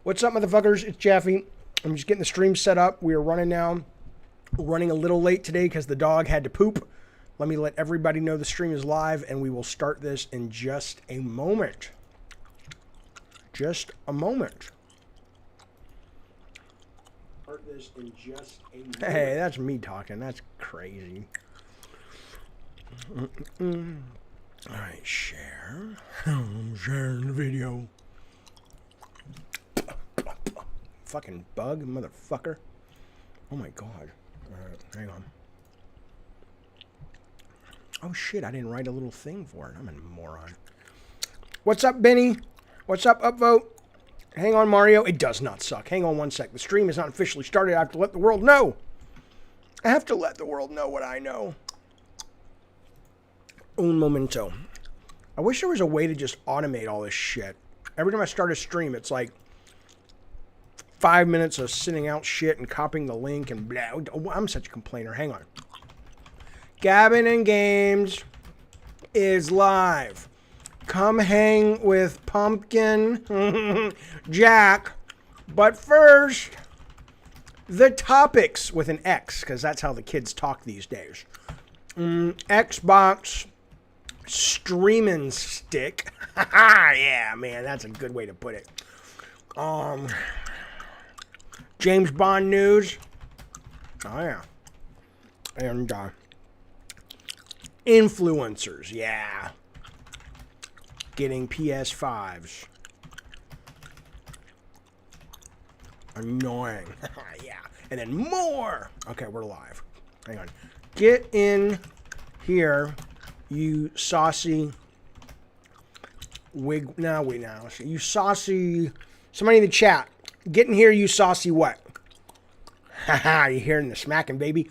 What's up, motherfuckers? It's Jeffy. I'm just getting the stream set up. We are running now. Running a little late today because the dog had to poop. Let me let everybody know the stream is live, and we will start this in just a moment. Just a moment. Start this in just a moment. Hey, that's me talking. That's crazy. All right, share. I'm sharing the video. Fucking bug, motherfucker. Oh my god. Alright, hang on. Oh shit, I didn't write a little thing for it. I'm a moron. What's up, Benny? What's up, Upvote? Hang on, Mario. It does not suck. Hang on one sec. The stream is not officially started. I have to let the world know. I have to let the world know what I know. Un momento. I wish there was a way to just automate all this shit. Every time I start a stream, it's like 5 minutes of sending out shit and copying the link and blah. Oh, I'm such a complainer. Hang on. Gabbin and Games is live. Come hang with Pumpkin Jack. But first, the topics with an X, because that's how the kids talk these days. Xbox streaming stick. Yeah, man, that's a good way to put it. James Bond news. Oh, yeah. And influencers, yeah. Getting PS5s. Annoying. Yeah. And then more. Okay, we're live. Hang on. Get in here, you saucy wig. No, wait, now. You saucy. Somebody in the chat. Get in here, you saucy what? Haha, you're hearing the smacking, baby.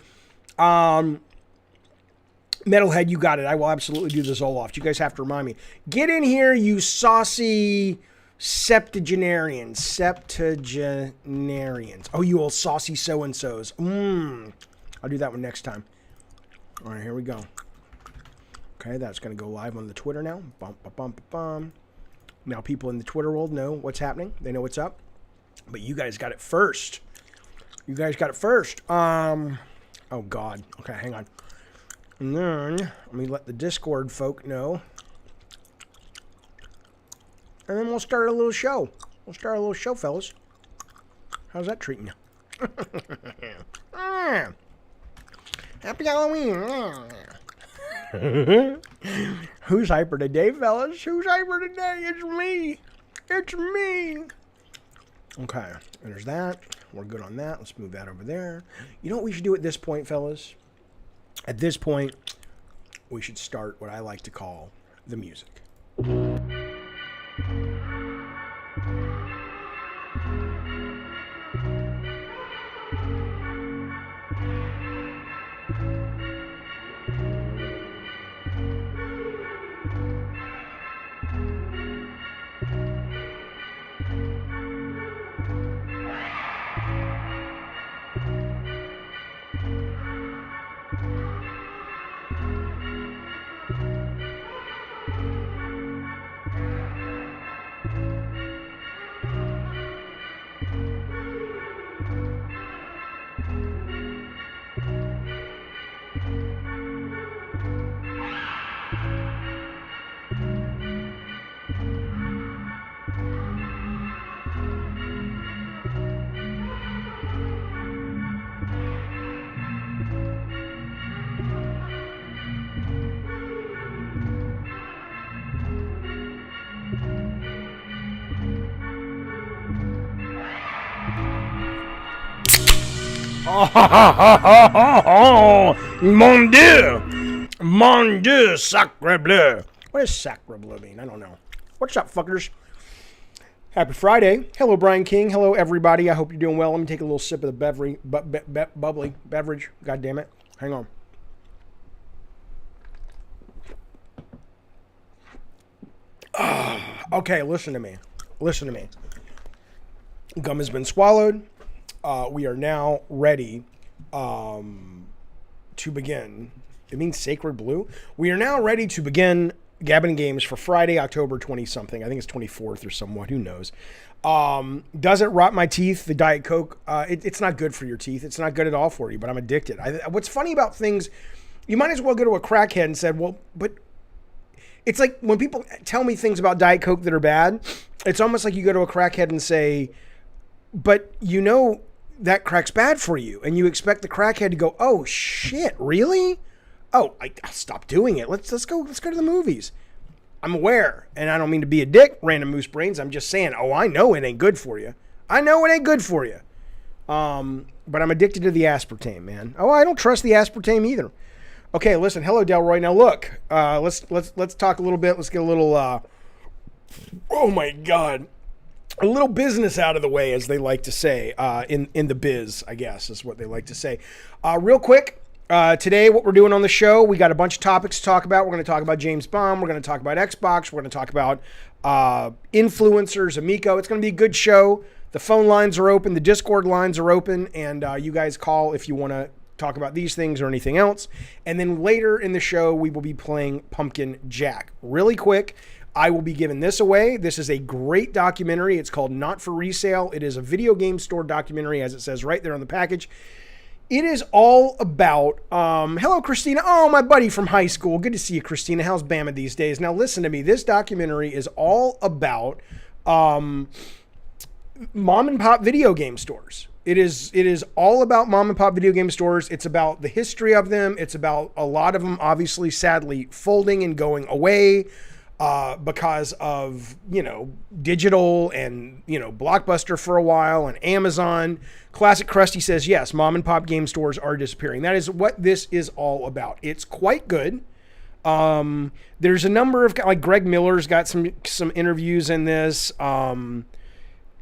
Metalhead, you got it. I will absolutely do the Zoloft. You guys have to remind me. Get in here, you saucy septuagenarians. Septuagenarians. Oh, you old saucy so-and-sos. I'll do that one next time. All right, here we go. Okay, that's going to go live on the Twitter now. Bum, bum, bum, bum. Now people in the Twitter world know what's happening. They know what's up. But you guys got it first. You guys got it first. Oh, God. Okay, hang on. And then, let me let the Discord folk know. And then we'll start a little show. We'll start a little show, fellas. How's that treating you? Happy Halloween. Who's hyper today, fellas? Who's hyper today? It's me. It's me. Okay, there's that. We're good on that. Let's move that over there. You know what we should do at this point, fellas? At this point, we should start what I like to call the music. Oh, mon Dieu! Mon Dieu, sacre bleu. What does sacre bleu mean? I don't know. What's up, fuckers? Happy Friday. Hello, Brian King. Hello, everybody. I hope you're doing well. Let me take a little sip of the bubbly beverage. God damn it. Hang on. Okay, listen to me. Listen to me. Gum has been swallowed. We are now ready to begin. It means sacred blue. We are now ready to begin Gabbin Games for Friday, October 20-something. I think it's 24th or somewhat. Who knows? Does it rot my teeth? The Diet Coke, it's not good for your teeth. It's not good at all for you, but I'm addicted. What's funny about things, you might as well go to a crackhead and said, well, but it's like when people tell me things about Diet Coke that are bad, it's almost like you go to a crackhead and say, but you know that crack's bad for you. And you expect the crackhead to go, oh shit, really? Oh, I'll stop doing it. Let's go to the movies. I'm aware, and I don't mean to be a dick, random moose brains. I'm just saying, I know it ain't good for you. I know it ain't good for you. But I'm addicted to the aspartame, man. Oh, I don't trust the aspartame either. Okay, listen. Hello, Delroy. Now look, let's talk a little bit. Let's get a little. Oh my God, a little business out of the way, as they like to say in the biz. I guess is what they like to say. Real quick. Today, what we're doing on the show, we got a bunch of topics to talk about. We're going to talk about James Bond. We're going to talk about Xbox. We're going to talk about influencers, Amico. It's going to be a good show. The phone lines are open. The Discord lines are open. And you guys call if you want to talk about these things or anything else. And then later in the show, we will be playing Pumpkin Jack. Really quick, I will be giving this away. This is a great documentary. It's called Not for Resale. It is a video game store documentary, as it says right there on the package. It is all about, hello, Christina. Oh, my buddy from high school. Good to see you, Christina. How's Bama these days? Now, listen to me. This documentary is all about mom and pop video game stores. It is all about mom and pop video game stores. It's about the history of them. It's about a lot of them, obviously, sadly, folding and going away because of, digital and, Blockbuster for a while and Amazon. Classic Krusty says, yes, mom and pop game stores are disappearing. That is what this is all about. It's quite good. There's a number of, like Greg Miller's got some interviews in this.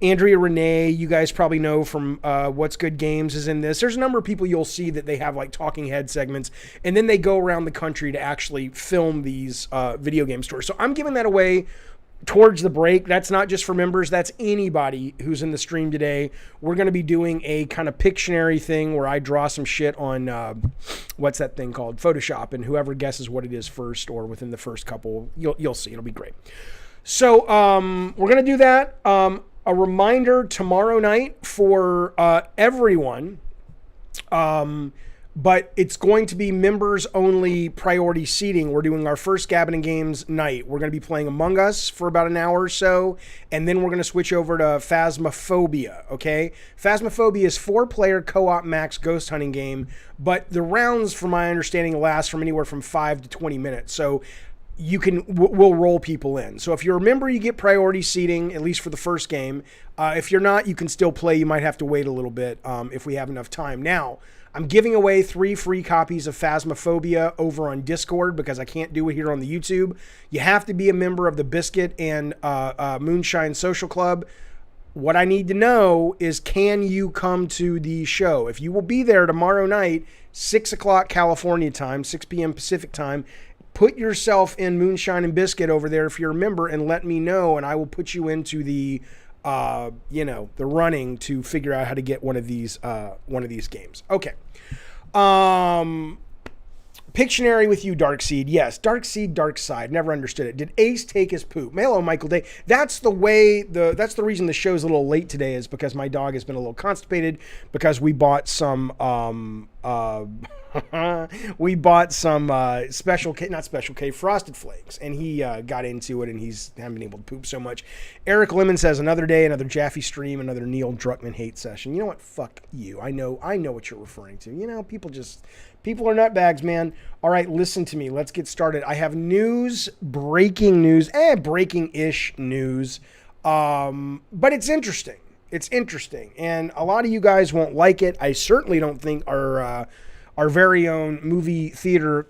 Andrea Renee, you guys probably know from What's Good Games, is in this. There's a number of people you'll see that they have like talking head segments, and then they go around the country to actually film these video game stores. So I'm giving that away towards the break. That's not just for members. That's anybody who's in the stream today. We're going to be doing a kind of Pictionary thing where I draw some shit on, what's that thing called? Photoshop, and whoever guesses what it is first or within the first couple, you'll see. It'll be great. So we're going to do that. A reminder tomorrow night for everyone, but it's going to be members only priority seating. We're doing our first Gabbin Games night. We're going to be playing Among Us for about an hour or so, and then we're going to switch over to Phasmophobia, okay? Phasmophobia is 4-player co-op max ghost hunting game, but the rounds, from my understanding, last from anywhere from 5 to 20 minutes. So we'll roll people in. So if you're a member, you get priority seating, at least for the first game. If you're not, you can still play. You might have to wait a little bit if we have enough time. Now, I'm giving away 3 free copies of Phasmophobia over on Discord because I can't do it here on the YouTube. You have to be a member of the Biscuit and Moonshine Social Club. What I need to know is, can you come to the show? If you will be there tomorrow night, 6 o'clock California time, 6 p.m. Pacific time, put yourself in Moonshine and Biscuit over there if you're a member and let me know, and I will put you into the the running to figure out how to get one of these games. Okay. Pictionary with you, Darkseed. Yes, Darkseed, Dark Side. Never understood it. Did Ace take his poop? Hello, Michael Day. That's the reason the show's a little late today, is because my dog has been a little constipated because we bought some Special K Frosted Flakes, and he got into it, and he's haven't been able to poop so much. Eric Lemon says, another day, another Jaffe stream, another Neil Druckmann hate session. You know what? Fuck you. I know what you're referring to. People are nutbags, man. All right, listen to me. Let's get started. I have breaking news, breaking-ish news, but it's interesting. It's interesting, and a lot of you guys won't like it. I certainly don't think our very own movie theater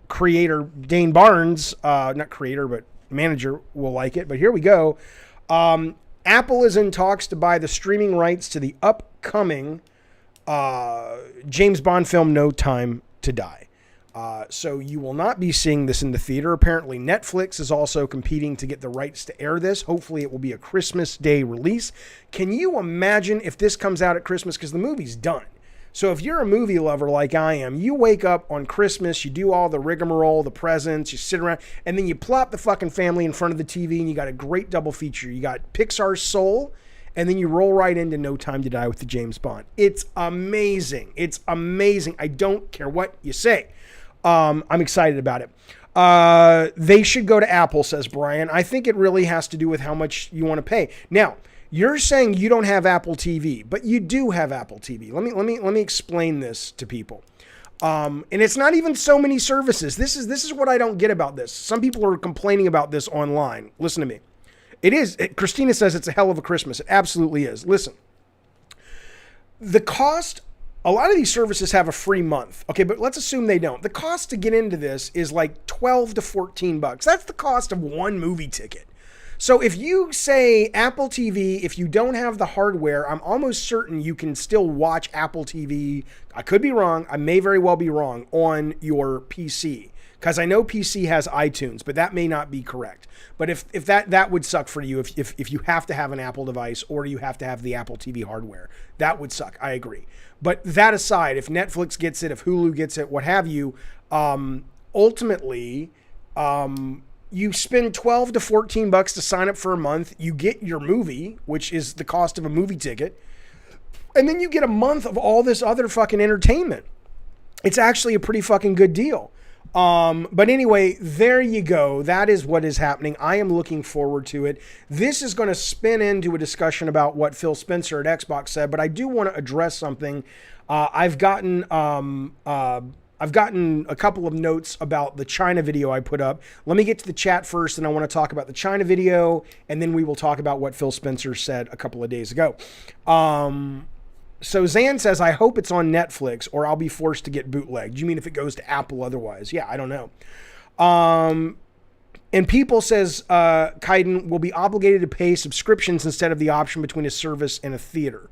creator, Dane Barnes, not creator, but manager, will like it. But here we go. Apple is in talks to buy the streaming rights to the upcoming James Bond film, No Time to Die. So you will not be seeing this in the theater. Apparently Netflix is also competing to get the rights to air this. Hopefully it will be a Christmas Day release. Can you imagine if this comes out at Christmas? Because the movie's done. So if you're a movie lover like I am, you wake up on Christmas, you do all the rigmarole, the presents, you sit around, and then you plop the fucking family in front of the TV and you got a great double feature. You got Pixar's Soul, and then you roll right into No Time to Die with the James Bond. It's amazing. It's amazing. I don't care what you say. I'm excited about it. They should go to Apple, says Brian. I think it really has to do with how much you want to pay. Now, you're saying you don't have Apple TV, but you do have Apple TV. Let me explain this to people. And it's not even so many services. This is what I don't get about this. Some people are complaining about this online. Listen to me. Christina says it's a hell of a Christmas. It absolutely is. Listen. The cost, a lot of these services have a free month. Okay, but let's assume they don't. The cost to get into this is like 12 to 14 bucks. That's the cost of one movie ticket. So if you say Apple TV, if you don't have the hardware, I'm almost certain you can still watch Apple TV. I could be wrong. I may very well be wrong on your PC, because I know PC has iTunes, but that may not be correct. But if that would suck for you if you have to have an Apple device or you have to have the Apple TV hardware. That would suck. I agree. But that aside, if Netflix gets it, if Hulu gets it, what have you, ultimately, you spend 12 to 14 bucks to sign up for a month. You get your movie, which is the cost of a movie ticket. And then you get a month of all this other fucking entertainment. It's actually a pretty fucking good deal. But anyway, there you go. That is what is happening. I am looking forward to it. This is going to spin into a discussion about what Phil Spencer at Xbox said, but I do want to address something. I've gotten a couple of notes about the China video I put up. Let me get to the chat first, and I want to talk about the China video, and then we will talk about what Phil Spencer said a couple of days ago. So Zan says, I hope it's on Netflix or I'll be forced to get bootlegged. You mean if it goes to Apple otherwise? Yeah, I don't know. And People says, Kaiden will be obligated to pay subscriptions instead of the option between a service and a theater.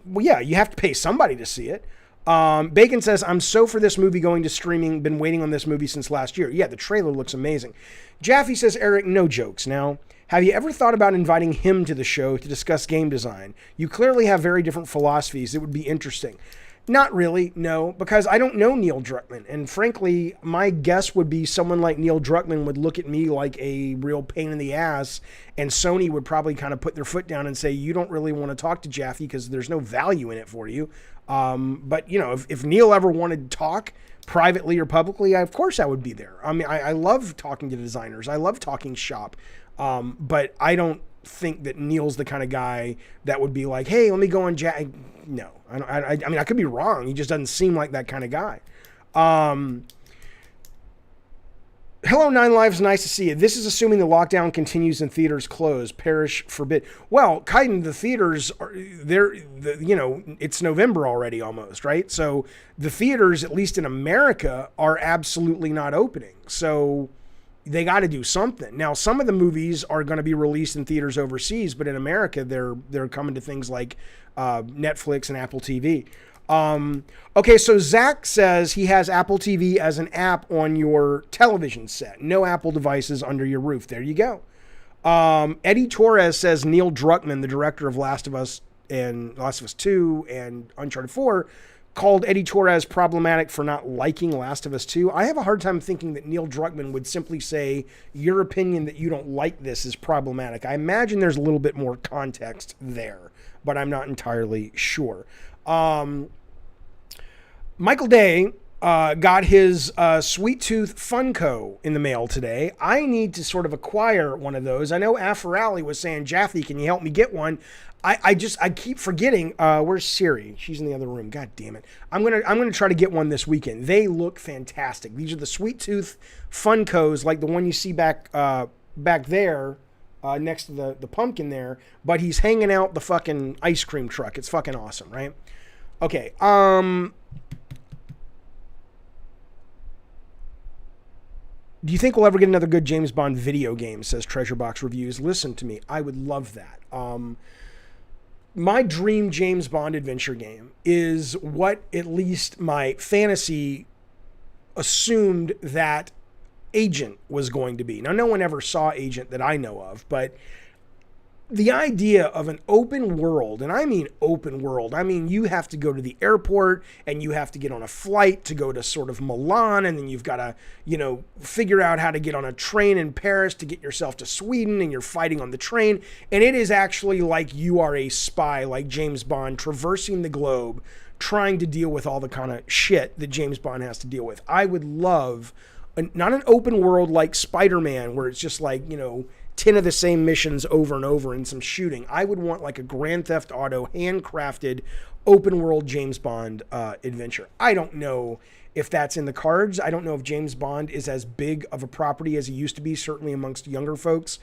Well, yeah, you have to pay somebody to see it. Bacon says, I'm so for this movie going to streaming. Been waiting on this movie since last year. Yeah, the trailer looks amazing. Jaffe says, Eric, no jokes now. Have you ever thought about inviting him to the show to discuss game design? You clearly have very different philosophies. It would be interesting. Not really, no, because I don't know Neil Druckmann. And frankly, my guess would be someone like Neil Druckmann would look at me like a real pain in the ass, and Sony would probably kind of put their foot down and say, you don't really want to talk to Jaffe because there's no value in it for you. But, you know, if Neil ever wanted to talk privately or publicly, of course I would be there. I mean, I love talking to designers. I love talking shop. But I don't think that Neil's the kind of guy that would be like, hey, let me go on Jack. No, I mean, I could be wrong. He just doesn't seem like that kind of guy. Hello, Nine Lives. Nice to see you. This is assuming the lockdown continues and theaters close. Perish forbid. Well, Kaiden, the theaters are there. You know, it's November already almost, right? So the theaters, at least in America, are absolutely not opening. So they got to do something. Now, some of the movies are going to be released in theaters overseas, but in America, they're coming to things like Netflix and Apple TV. Okay, so Zach says he has Apple TV as an app on your television set. No Apple devices under your roof. There you go. Eddie Torres says Neil Druckmann, the director of Last of Us 2 and Uncharted 4, called Eddie Torres problematic for not liking Last of Us 2. I have a hard time thinking that Neil Druckmann would simply say, your opinion that you don't like this is problematic. I imagine there's a little bit more context there, but I'm not entirely sure. Michael Day got his Sweet Tooth Funko in the mail today. I need to sort of acquire one of those. I know Afferali was saying, Jaffe, can you help me get one? I keep forgetting. Where's Siri? She's in the other room. God damn it. I'm gonna try to get one this weekend. They look fantastic. These are the Sweet Tooth Funkos, like the one you see back there, next to the pumpkin there. But he's hanging out the fucking ice cream truck. It's fucking awesome, right? Okay. Do you think we'll ever get another good James Bond video game? Says Treasure Box Reviews. Listen to me. I would love that. My dream James Bond adventure game is what at least my fantasy assumed that Agent was going to be. Now, no one ever saw Agent that I know of, but the idea of an open world, and I mean open world, I mean you have to go to the airport and you have to get on a flight to go to sort of Milan, and then you've got to, figure out how to get on a train in Paris to get yourself to Sweden, and you're fighting on the train, and it is actually like you are a spy, like James Bond, traversing the globe, trying to deal with all the kind of shit that James Bond has to deal with. I would love, not an open world like Spider-Man, where it's just like, 10 of the same missions over and over and some shooting. I would want like a Grand Theft Auto handcrafted open world James Bond adventure. I don't know if that's in the cards. I don't know if James Bond is as big of a property as he used to be, certainly amongst younger folks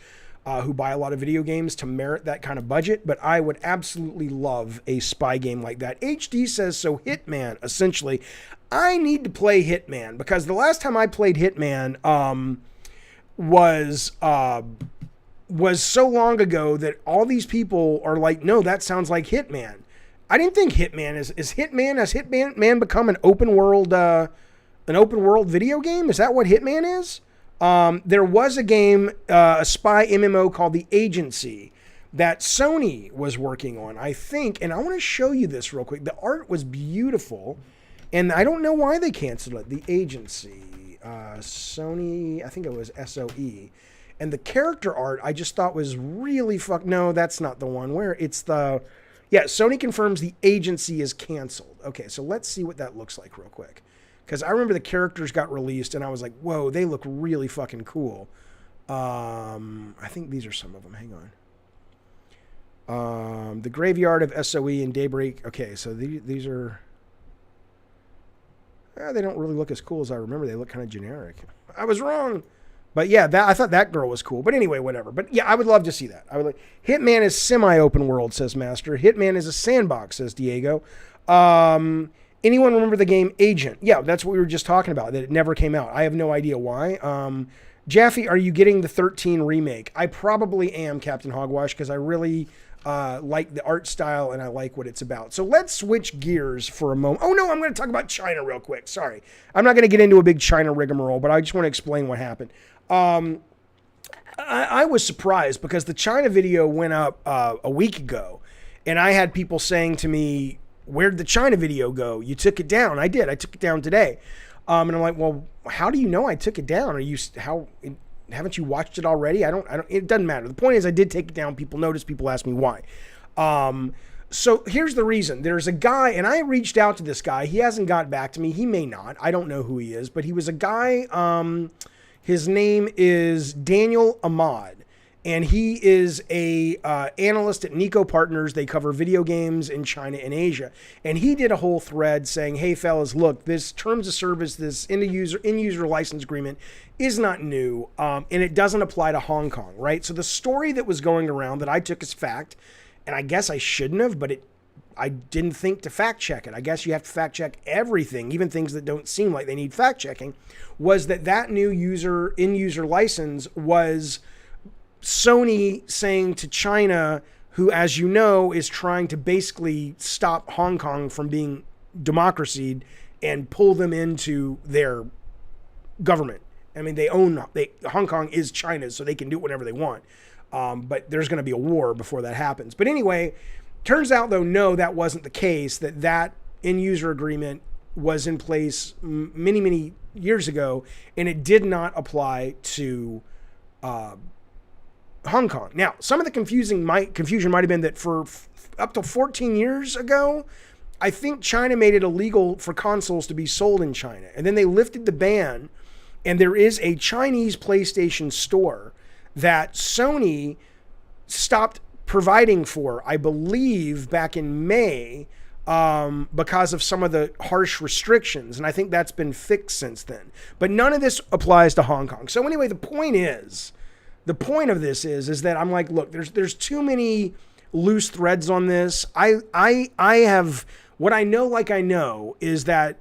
who buy a lot of video games, to merit that kind of budget. But I would absolutely love a spy game like that. HD says, so Hitman, essentially. I need to play Hitman because the last time I played Hitman was so long ago that all these people are like, no, that sounds like Hitman. I didn't think Hitman has Hitman become an open world video game? Is that what Hitman is? There was a game, a spy MMO called The Agency that Sony was working on, I think, and I want to show you this real quick. The art was beautiful, and I don't know why they canceled it. The Agency, Sony, I think it was SOE. And the character art I just thought was really no, that's not the one. Where it's the... Yeah, Sony confirms The Agency is canceled. Okay, so let's see what that looks like real quick. Because I remember the characters got released and I was like, whoa, they look really fucking cool. I think these are some of them. Hang on. The Graveyard of SOE and Daybreak. Okay, so these are... they don't really look as cool as I remember. They look kind of generic. I was wrong. But yeah, I thought that girl was cool. But anyway, whatever. But yeah, I would love to see that. Hitman is semi-open world, says Master. Hitman is a sandbox, says Diego. Anyone remember the game Agent? Yeah, that's what we were just talking about, that it never came out. I have no idea why. Jaffe, are you getting the 13 remake? I probably am, Captain Hogwash, because I really like the art style and I like what it's about. So let's switch gears for a moment. Oh no, I'm going to talk about China real quick. Sorry. I'm not going to get into a big China rigmarole, but I just want to explain what happened. I was surprised because the China video went up a week ago, and I had people saying to me, where'd the China video go? You took it down. I did. I took it down today. And I'm like, well, how do you know I took it down? Haven't you watched it already? It doesn't matter. The point is I did take it down. People noticed. People asked me why. So here's the reason. There's a guy, and I reached out to this guy. He hasn't got back to me. He may not. I don't know who he is, but he was a guy. His name is Daniel Ahmad, and he is a analyst at Nico Partners. They cover video games in China and Asia. And he did a whole thread saying, hey, fellas, look, this terms of service, this in-user license agreement is not new, and it doesn't apply to Hong Kong, right? So the story that was going around that I took as fact, and I guess I shouldn't have, but I didn't think to fact check it. I guess you have to fact check everything, even things that don't seem like they need fact checking, was that new in-user license was Sony saying to China, who, as you know, is trying to basically stop Hong Kong from being democracy and pull them into their government. I mean, Hong Kong is China's, so they can do whatever they want. But there's going to be a war before that happens. But anyway, turns out, though, no, that wasn't the case, that end-user agreement was in place many, many years ago, and it did not apply to Hong Kong. Now, some of the confusion might have been that for up to 14 years ago, I think China made it illegal for consoles to be sold in China. And then they lifted the ban, and there is a Chinese PlayStation store that Sony stopped providing for, I believe, back in May, because of some of the harsh restrictions. And I think that's been fixed since then. But none of this applies to Hong Kong. So anyway, the point of this is that I'm like, look, there's too many loose threads on this. I have, what I know, is that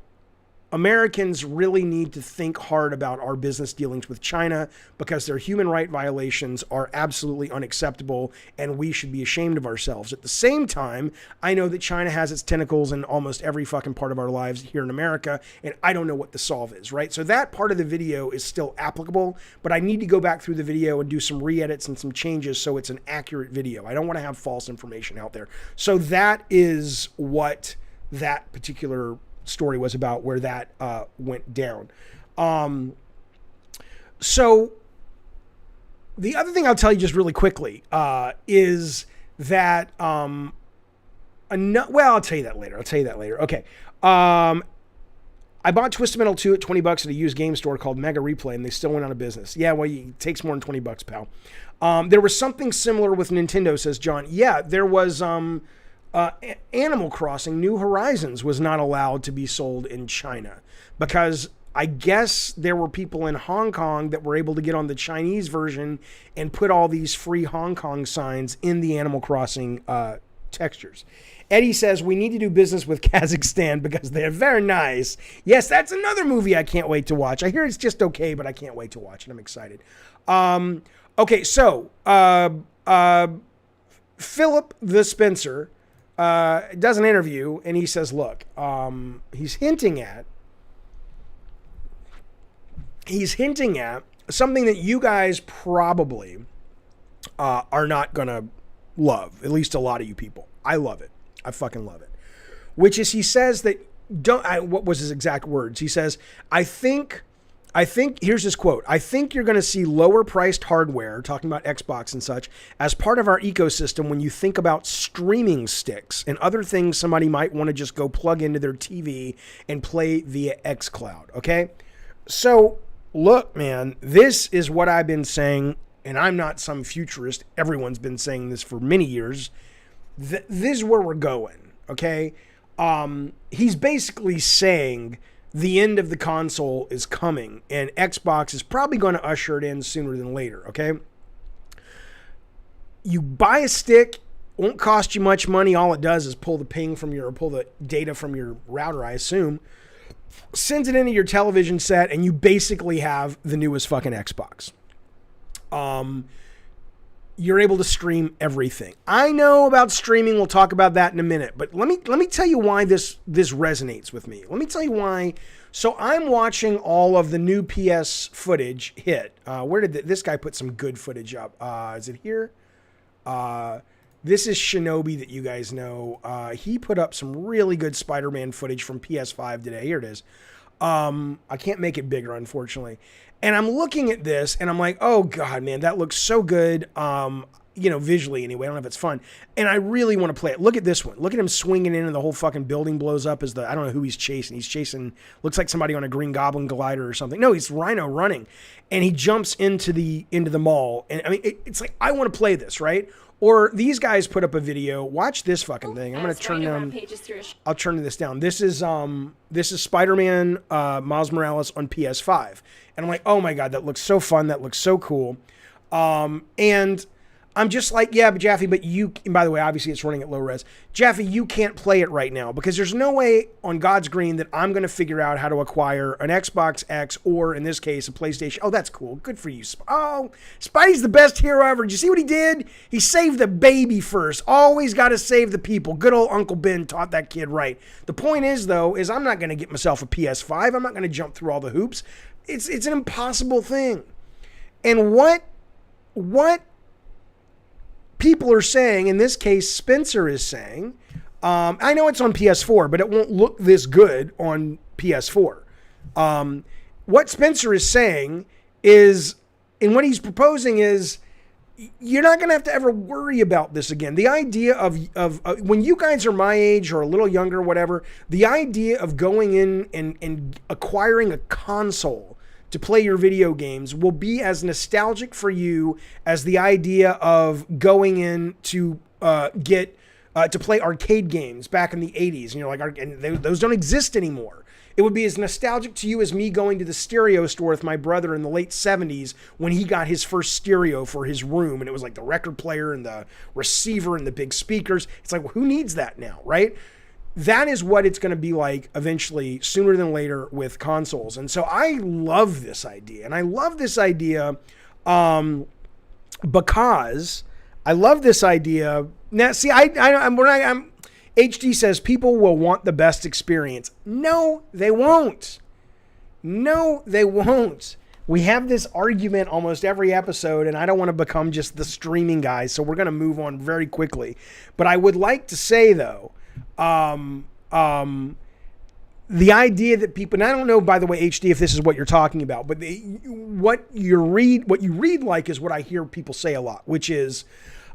Americans really need to think hard about our business dealings with China because their human right violations are absolutely unacceptable and we should be ashamed of ourselves. At the same time, I know that China has its tentacles in almost every fucking part of our lives here in America, and I don't know what the solve is, right? So that part of the video is still applicable, but I need to go back through the video and do some re-edits and some changes so it's an accurate video. I don't want to have false information out there. So that is what that particular story was about, where that went down. So the other thing I'll tell you just really quickly is that well, I'll tell you that later. Okay. I bought Twisted Metal 2 at $20 at a used game store called Mega Replay, and they still went out of business. Yeah, well, it takes more than $20, pal. There was something similar with Nintendo, says John. Yeah, there was Animal Crossing New Horizons was not allowed to be sold in China because I guess there were people in Hong Kong that were able to get on the Chinese version and put all these free Hong Kong signs in the Animal Crossing textures. Eddie says we need to do business with Kazakhstan because they're very nice. Yes, that's another movie I can't wait to watch. I hear it's just okay, but I can't wait to watch it. I'm excited. Okay, so Philip the Spencer does an interview and he says, look, he's hinting at something that you guys probably are not going to love, at least a lot of you people. I love it. I fucking love it. Which is, he says that, what was his exact words? He says, I think, here's his quote, I think you're going to see lower priced hardware, talking about Xbox and such, as part of our ecosystem when you think about streaming sticks and other things somebody might want to just go plug into their TV and play via xCloud, okay? So, look, man, this is what I've been saying, and I'm not some futurist. Everyone's been saying this for many years. This is where we're going, okay? He's basically saying the end of the console is coming, and Xbox is probably going to usher it in sooner than later, okay? You buy a stick, won't cost you much money. All it does is pull the data from your router, I assume, sends it into your television set, and you basically have the newest fucking Xbox. You're able to stream everything. I know about streaming. We'll talk about that in a minute. But let me tell you why this resonates with me. Let me tell you why. So I'm watching all of the new PS footage hit. Where did this guy put some good footage up? Is it here? This is Shinobi that you guys know. He put up some really good Spider-Man footage from PS5 today. Here it is. I can't make it bigger, unfortunately. And I'm looking at this and I'm like, oh God, man, that looks so good. Visually anyway. I don't know if it's fun. And I really want to play it. Look at this one. Look at him swinging in and the whole fucking building blows up as I don't know who he's chasing. He's chasing, looks like somebody on a Green Goblin glider or something. No, he's Rhino running. And he jumps into the mall. And I mean, it's like, I want to play this, right? Or these guys put up a video. Watch this fucking thing. I'm going to turn down. I'll turn this down. This is Spider-Man Miles Morales on PS5. And I'm like, oh my God, that looks so fun. That looks so cool. And I'm just like, yeah, but Jaffe, and by the way, obviously it's running at low res. Jaffe, you can't play it right now because there's no way on God's green that I'm going to figure out how to acquire an Xbox X or, in this case, a PlayStation. Oh, that's cool. Good for you. Oh, Spidey's the best hero ever. Did you see what he did? He saved the baby first. Always got to save the people. Good old Uncle Ben taught that kid right. The point is, though, is I'm not going to get myself a PS5. I'm not going to jump through all the hoops. It's an impossible thing. And what people are saying, in this case, Spencer is saying, I know it's on PS4, but it won't look this good on PS4. What Spencer is saying is, and what he's proposing is, you're not going to have to ever worry about this again. The idea of when you guys are my age or a little younger, whatever, the idea of going in and acquiring a console to play your video games will be as nostalgic for you as the idea of going in to get to play arcade games back in the 80s. And you're like, those don't exist anymore. It would be as nostalgic to you as me going to the stereo store with my brother in the late 70s when he got his first stereo for his room. And it was like the record player and the receiver and the big speakers. It's like, well, who needs that now, right? that is what it's going to be like eventually, sooner than later, with consoles. And so I love this idea. And I love this idea because I love this idea. Now, see, I'm HD says people will want the best experience. No, they won't. No, they won't. We have this argument almost every episode, and I don't want to become just the streaming guy, so we're going to move on very quickly. But I would like to say, though, the idea that people, and I don't know, by the way, HD, if this is what you're talking about, but what you read like is what I hear people say a lot, which is,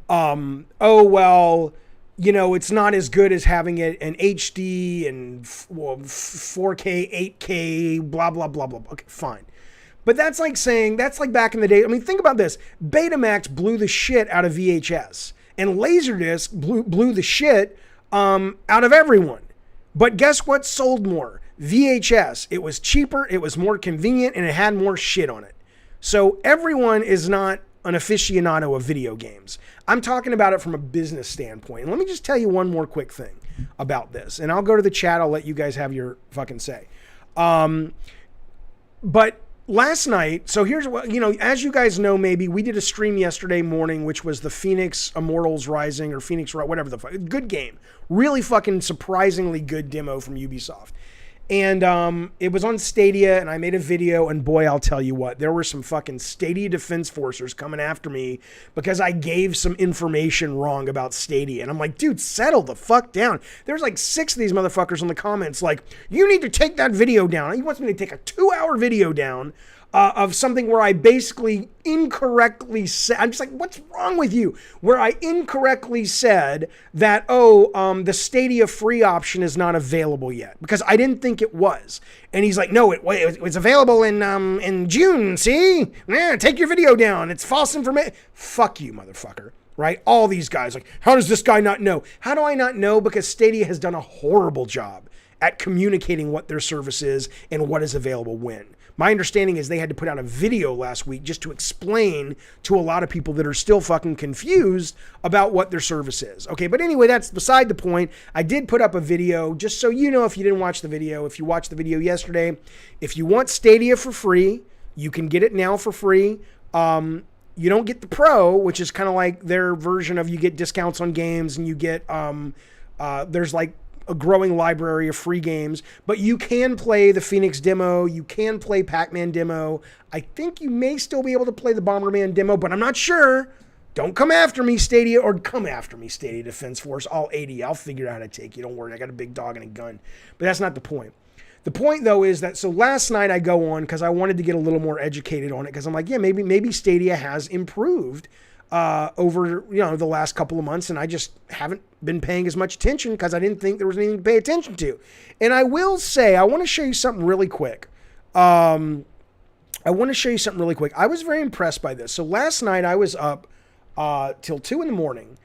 oh, well, you know, it's not as good as having it in HD and 4K, 8K, blah, blah, blah, blah. Okay, fine. But that's like saying, that's like back in the day. I mean, think about this. Betamax blew the shit out of VHS. And Laserdisc blew the shit out of everyone. But guess what sold more? VHS. It was cheaper, it was more convenient, and it had more shit on it. So everyone is not an aficionado of video games. I'm talking about it from a business standpoint. And let me just tell you one more quick thing about this. And I'll go to the chat. I'll let you guys have your fucking say. But last night, so here's what, you know, as you guys know, maybe we did a stream yesterday morning, which was the Phoenix Immortals Rising or Phoenix, whatever the fuck, good game. Really fucking surprisingly good demo from Ubisoft. And it was on Stadia, and I made a video, and boy, I'll tell you what, there were some fucking Stadia defense forcers coming after me because I gave some information wrong about Stadia. And I'm like, dude, settle the fuck down. There's like 6 of these motherfuckers in the comments like, you need to take that video down. He wants me to take a 2-hour video down of something where I basically incorrectly said, I'm just like, what's wrong with you? Where I incorrectly said that, the Stadia free option is not available yet because I didn't think it was. And he's like, no, it was available in June. See, yeah, take your video down. It's false information. Fuck you, motherfucker. Right? All these guys like, how does this guy not know? How do I not know? Because Stadia has done a horrible job at communicating what their service is and what is available when. My understanding is they had to put out a video last week just to explain to a lot of people that are still fucking confused about what their service is. Okay, but anyway, that's beside the point. I did put up a video, just so you know if you didn't watch the video. If you watched the video yesterday, if you want Stadia for free, you can get it now for free. You don't get the Pro, which is kind of like their version of you get discounts on games and you get, there's like a growing library of free games, but you can play the Phoenix demo. You can play Pac-Man demo. I think you may still be able to play the Bomberman demo, but I'm not sure. Don't come after me, Stadia, or come after me, Stadia Defense Force, all 80. I'll figure out how to take you. Don't worry. I got a big dog and a gun, but that's not the point. The point though is that, so last night I go on because I wanted to get a little more educated on it because I'm like, yeah, maybe Stadia has improved over, you know, the last couple of months, and I just haven't been paying as much attention because I didn't think there was anything to pay attention to. And I will say, I want to show you something really quick. I was very impressed by this. So last night I was up till 2 a.m.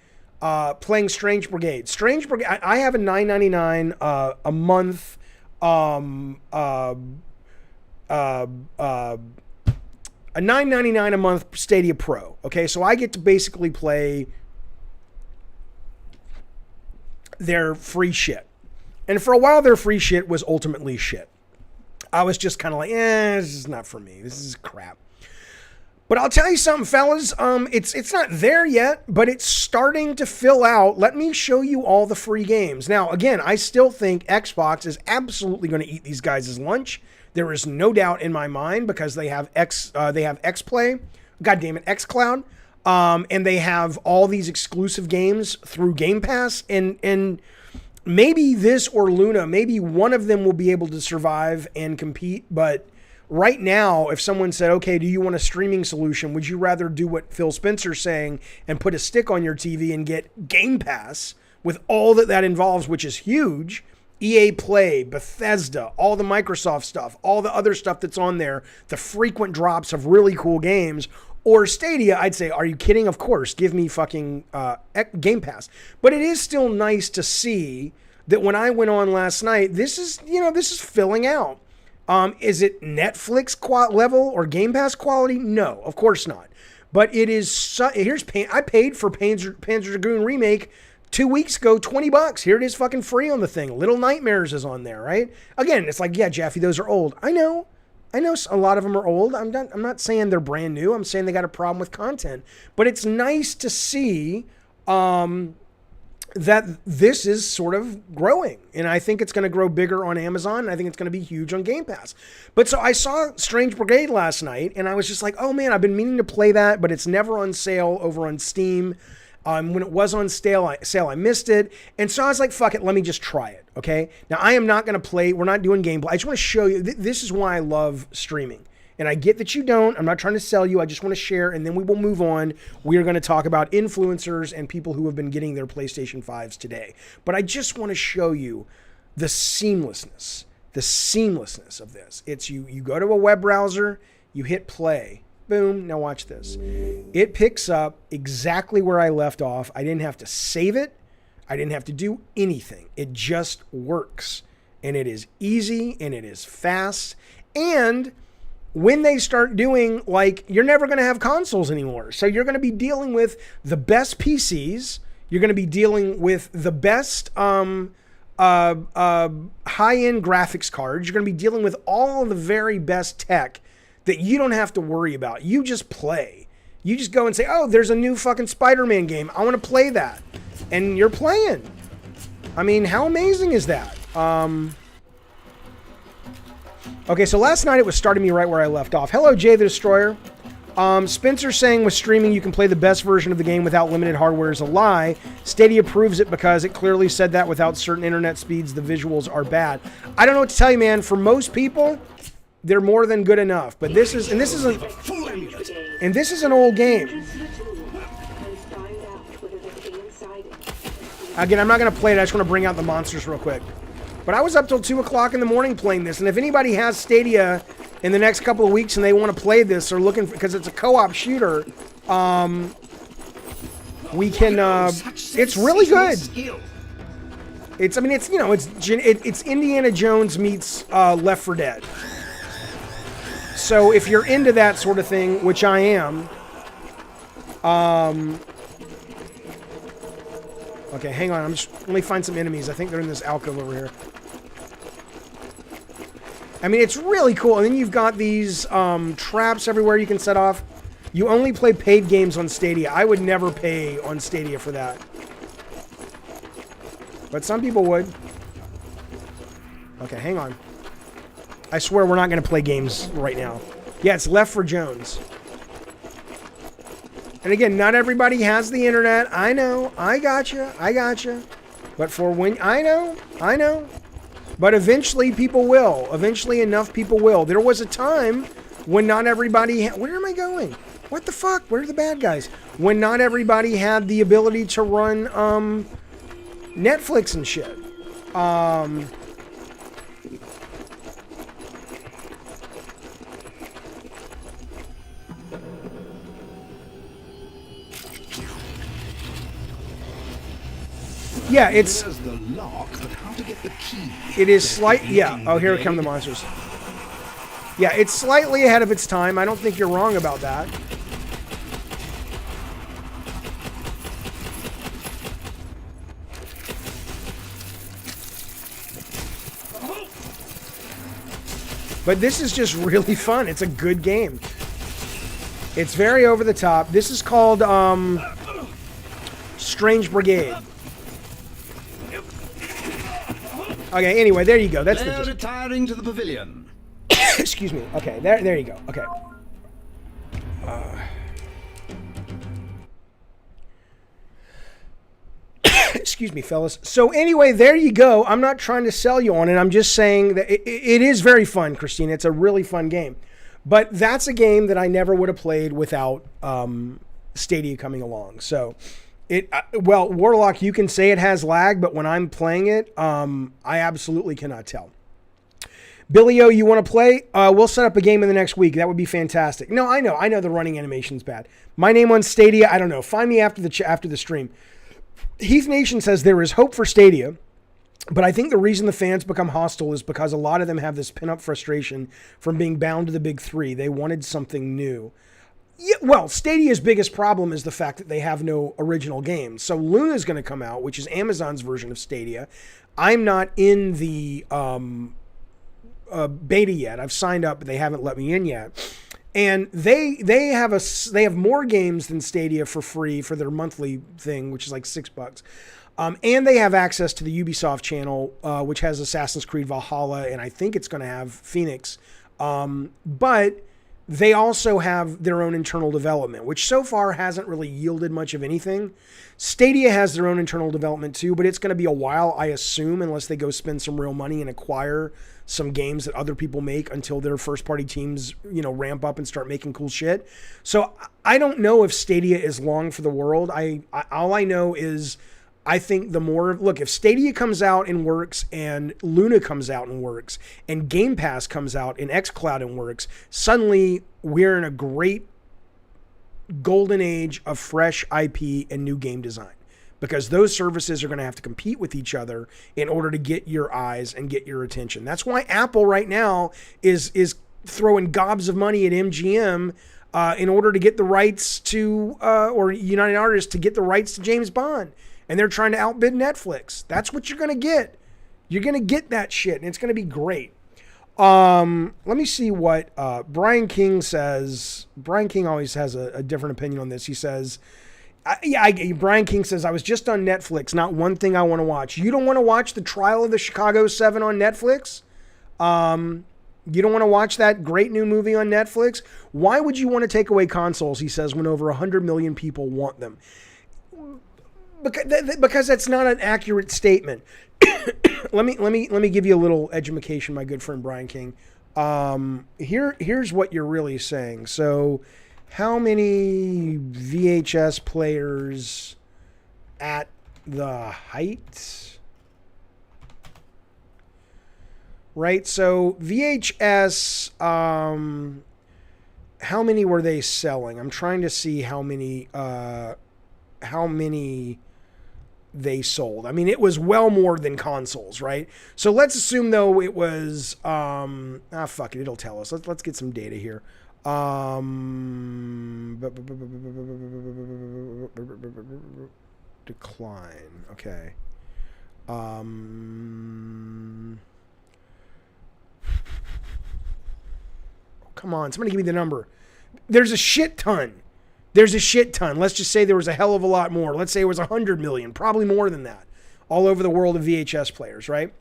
Playing Strange Brigade. Strange Brigade. I have a $9.99 a month. A $9.99 a month Stadia Pro. Okay, so I get to basically play their free shit. And for a while, their free shit was ultimately shit. I was just kind of like, this is not for me. This is crap. But I'll tell you something, fellas. It's not there yet, but it's starting to fill out. Let me show you all the free games. Now, again, I still think Xbox is absolutely going to eat these guys' lunch. There is no doubt in my mind because they have XPlay, xCloud, and they have all these exclusive games through Game Pass, and maybe this or Luna, maybe one of them will be able to survive and compete. But right now, if someone said, okay, do you want a streaming solution? Would you rather do what Phil Spencer's saying and put a stick on your TV and get Game Pass with all that involves, which is huge? EA Play, Bethesda, all the Microsoft stuff, all the other stuff that's on there, the frequent drops of really cool games, or Stadia, I'd say, are you kidding? Of course, give me fucking Game Pass. But it is still nice to see that when I went on last night, this is filling out. Is it Netflix level or Game Pass quality? No, of course not. But it is, I paid for Panzer Dragoon Remake 2 weeks ago, $20. Here it is fucking free on the thing. Little Nightmares is on there, right? Again, it's like, yeah, Jeffy, those are old. I know a lot of them are old. I'm not saying they're brand new. I'm saying they got a problem with content. But it's nice to see that this is sort of growing. And I think it's going to grow bigger on Amazon. And I think it's going to be huge on Game Pass. But so I saw Strange Brigade last night, and I was just like, oh man, I've been meaning to play that, but it's never on sale over on Steam. When it was on sale, I missed it. And so I was like, fuck it, let me just try it, okay? Now, I am not going to play. We're not doing gameplay. I just want to show you. This is why I love streaming. And I get that you don't. I'm not trying to sell you. I just want to share, and then we will move on. We are going to talk about influencers and people who have been getting their PlayStation 5s today. But I just want to show you the seamlessness of this. It's you go to a web browser, you hit play. Boom. Now watch this. It picks up exactly where I left off. I didn't have to save it. I didn't have to do anything. It just works. And it is easy and it is fast. And when they start doing, like, you're never going to have consoles anymore. So you're going to be dealing with the best PCs. You're going to be dealing with the best high-end graphics cards. You're going to be dealing with all of the very best tech that you don't have to worry about. You just play. You just go and say, oh, there's a new fucking Spider-Man game. I want to play that. And you're playing. I mean, how amazing is that? Okay, so last night it was starting me right where I left off. Hello, Jay the Destroyer. Spencer saying with streaming you can play the best version of the game without limited hardware is a lie. Stadia proves it because it clearly said that without certain internet speeds, the visuals are bad. I don't know what to tell you, man. For most people, they're more than good enough. But this is an old game. Again, I'm not going to play it. I just want to bring out the monsters real quick. But I was up till 2 o'clock in the morning playing this. And if anybody has Stadia in the next couple of weeks and they want to play this or looking for, because it's a co-op shooter, we can, it's really good. It's Indiana Jones meets Left 4 Dead. So if you're into that sort of thing, which I am, okay, hang on. Let me find some enemies. I think they're in this alcove over here. I mean, it's really cool. And then you've got these traps everywhere you can set off. You only play paid games on Stadia. I would never pay on Stadia for that. But some people would. Okay, hang on. I swear we're not going to play games right now. Yeah, it's Left 4 Jones. And again, not everybody has the internet. I know. I gotcha. But for when... I know. But eventually people will. Eventually enough people will. There was a time when not everybody... Where am I going? What the fuck? Where are the bad guys? When not everybody had the ability to run Netflix and shit. Yeah, it's... the lock, but how to get the key? It is slight... Yeah. Oh, here come the monsters. Yeah, it's slightly ahead of its time. I don't think you're wrong about that. But this is just really fun. It's a good game. It's very over the top. This is called Strange Brigade. Okay, anyway, there you go. That's the gist. Retiring to the pavilion. Excuse me. Okay, there you go. Okay. Excuse me, fellas. So anyway, there you go. I'm not trying to sell you on it. I'm just saying that it is very fun, Christina. It's a really fun game. But that's a game that I never would have played without Stadia coming along. So... well, Warlock, you can say it has lag, but when I'm playing it, I absolutely cannot tell. Billy O, you want to play? We'll set up a game in the next week. That would be fantastic. No, I know the running animation's bad. My name on Stadia, I don't know. Find me after the stream. Heath Nation says there is hope for Stadia, but I think the reason the fans become hostile is because a lot of them have this pent-up frustration from being bound to the big three. They wanted something new. Yeah, well, Stadia's biggest problem is the fact that they have no original games. So Luna is going to come out, which is Amazon's version of Stadia. I'm not in the beta yet. I've signed up, but they haven't let me in yet. And they have more games than Stadia for free for their monthly thing, which is like $6. And they have access to the Ubisoft channel, which has Assassin's Creed Valhalla, and I think it's going to have Phoenix. But they also have their own internal development, which so far hasn't really yielded much of anything. Stadia has their own internal development too, but it's going to be a while, I assume, unless they go spend some real money and acquire some games that other people make until their first-party teams, ramp up and start making cool shit. So I don't know if Stadia is long for the world. All I know is I think if Stadia comes out and works, and Luna comes out and works, and Game Pass comes out and xCloud and works, suddenly we're in a great golden age of fresh IP and new game design. Because those services are going to have to compete with each other in order to get your eyes and get your attention. That's why Apple right now is throwing gobs of money at MGM in order to get the rights to, or United Artists to get the rights to James Bond. And they're trying to outbid Netflix. That's what you're going to get. You're going to get that shit, and it's going to be great. Let me see what Brian King says. Brian King always has a different opinion on this. He says, Brian King says, I was just on Netflix. Not one thing I want to watch. You don't want to watch The Trial of the Chicago 7 on Netflix? You don't want to watch that great new movie on Netflix? Why would you want to take away consoles, he says, when over 100 million people want them? Because that's not an accurate statement. Let me give you a little education, my good friend Brian King. Here's what you're really saying. So, how many VHS players at the height? Right. So VHS. How many were they selling? I'm trying to see how many they sold. I mean, it was well more than consoles, right? So let's assume though it was fuck it, it'll tell us. Let's get some data here. Decline. Okay. Come on, somebody give me the number. There's a shit ton. Let's just say there was a hell of a lot more. Let's say it was 100 million, probably more than that, all over the world of VHS players, right?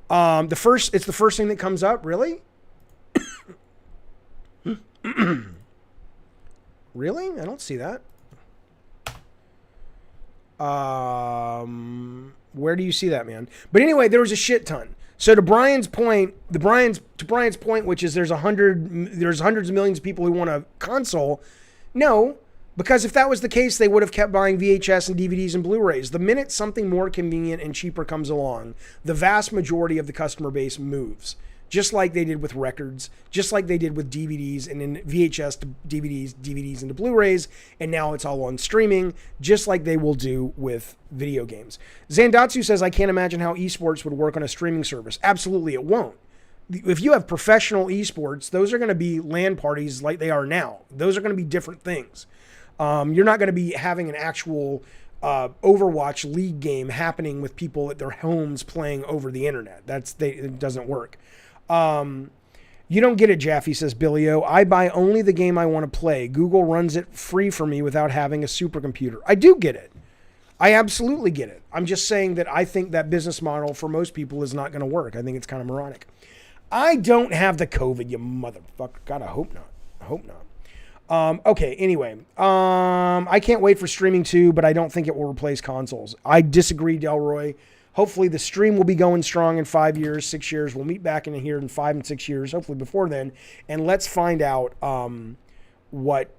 It's the first thing that comes up, really? Really? I don't see that. Where do you see that, man? But anyway, there was a shit ton. So to Brian's point, which is there's hundreds of millions of people who want a console. No, because if that was the case, they would have kept buying VHS and DVDs and Blu-rays. The minute something more convenient and cheaper comes along, the vast majority of the customer base moves. Just like they did with records, just like they did with DVDs and then VHS to DVDs into Blu-rays, and now it's all on streaming, just like they will do with video games. Zandatsu says, I can't imagine how esports would work on a streaming service. Absolutely, it won't. If you have professional esports, those are going to be LAN parties like they are now. Those are going to be different things. You're not going to be having an actual Overwatch League game happening with people at their homes playing over the internet. It doesn't work. You don't get it, Jaffe, says Billy O. I buy only the game I want to play. Google runs it free for me without having a supercomputer. I do get it. I absolutely get it. I'm just saying that I think that business model for most people is not going to work. I think it's kind of moronic. I don't have the COVID, you motherfucker. God, I hope not. Okay, anyway. I can't wait for streaming too, but I don't think it will replace consoles. I disagree, Delroy. Hopefully the stream will be going strong in 5 years, 6 years. We'll meet back in here in 5 and 6 years, hopefully before then. And let's find out what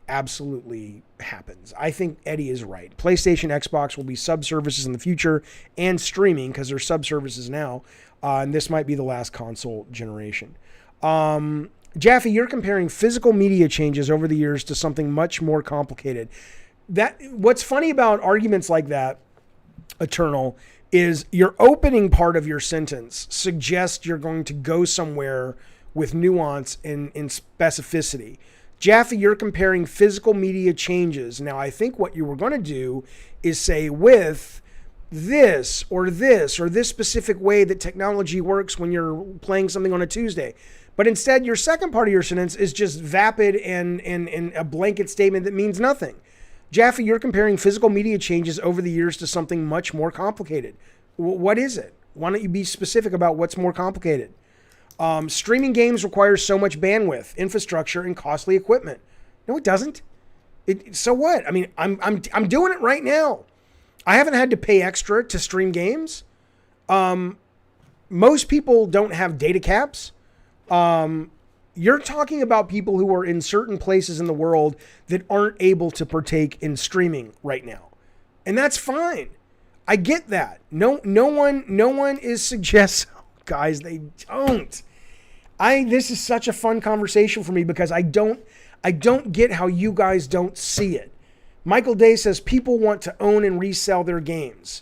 absolutely happens. I think Eddie is right. PlayStation, Xbox will be sub-services in the future and streaming because they're sub-services now. And this might be the last console generation. Jaffe, you're comparing physical media changes over the years to something much more complicated. What's funny about arguments like that, Eternal, is your opening part of your sentence suggests you're going to go somewhere with nuance and specificity Jaffe, you're comparing physical media changes. Now, I think what you were going to do is say with this or this specific way that technology works when you're playing something on a Tuesday. But instead, your second part of your sentence is just vapid and a blanket statement that means nothing. Jaffe, you're comparing physical media changes over the years to something much more complicated. What is it? Why don't you be specific about what's more complicated? Streaming games require so much bandwidth, infrastructure, and costly equipment. No, it doesn't. So what? I mean, I'm doing it right now. I haven't had to pay extra to stream games. Most people don't have data caps. You're talking about people who are in certain places in the world that aren't able to partake in streaming right now. And that's fine. I get that. No one is suggesting, guys, they don't. This is such a fun conversation for me because I don't get how you guys don't see it. Michael Day says people want to own and resell their games.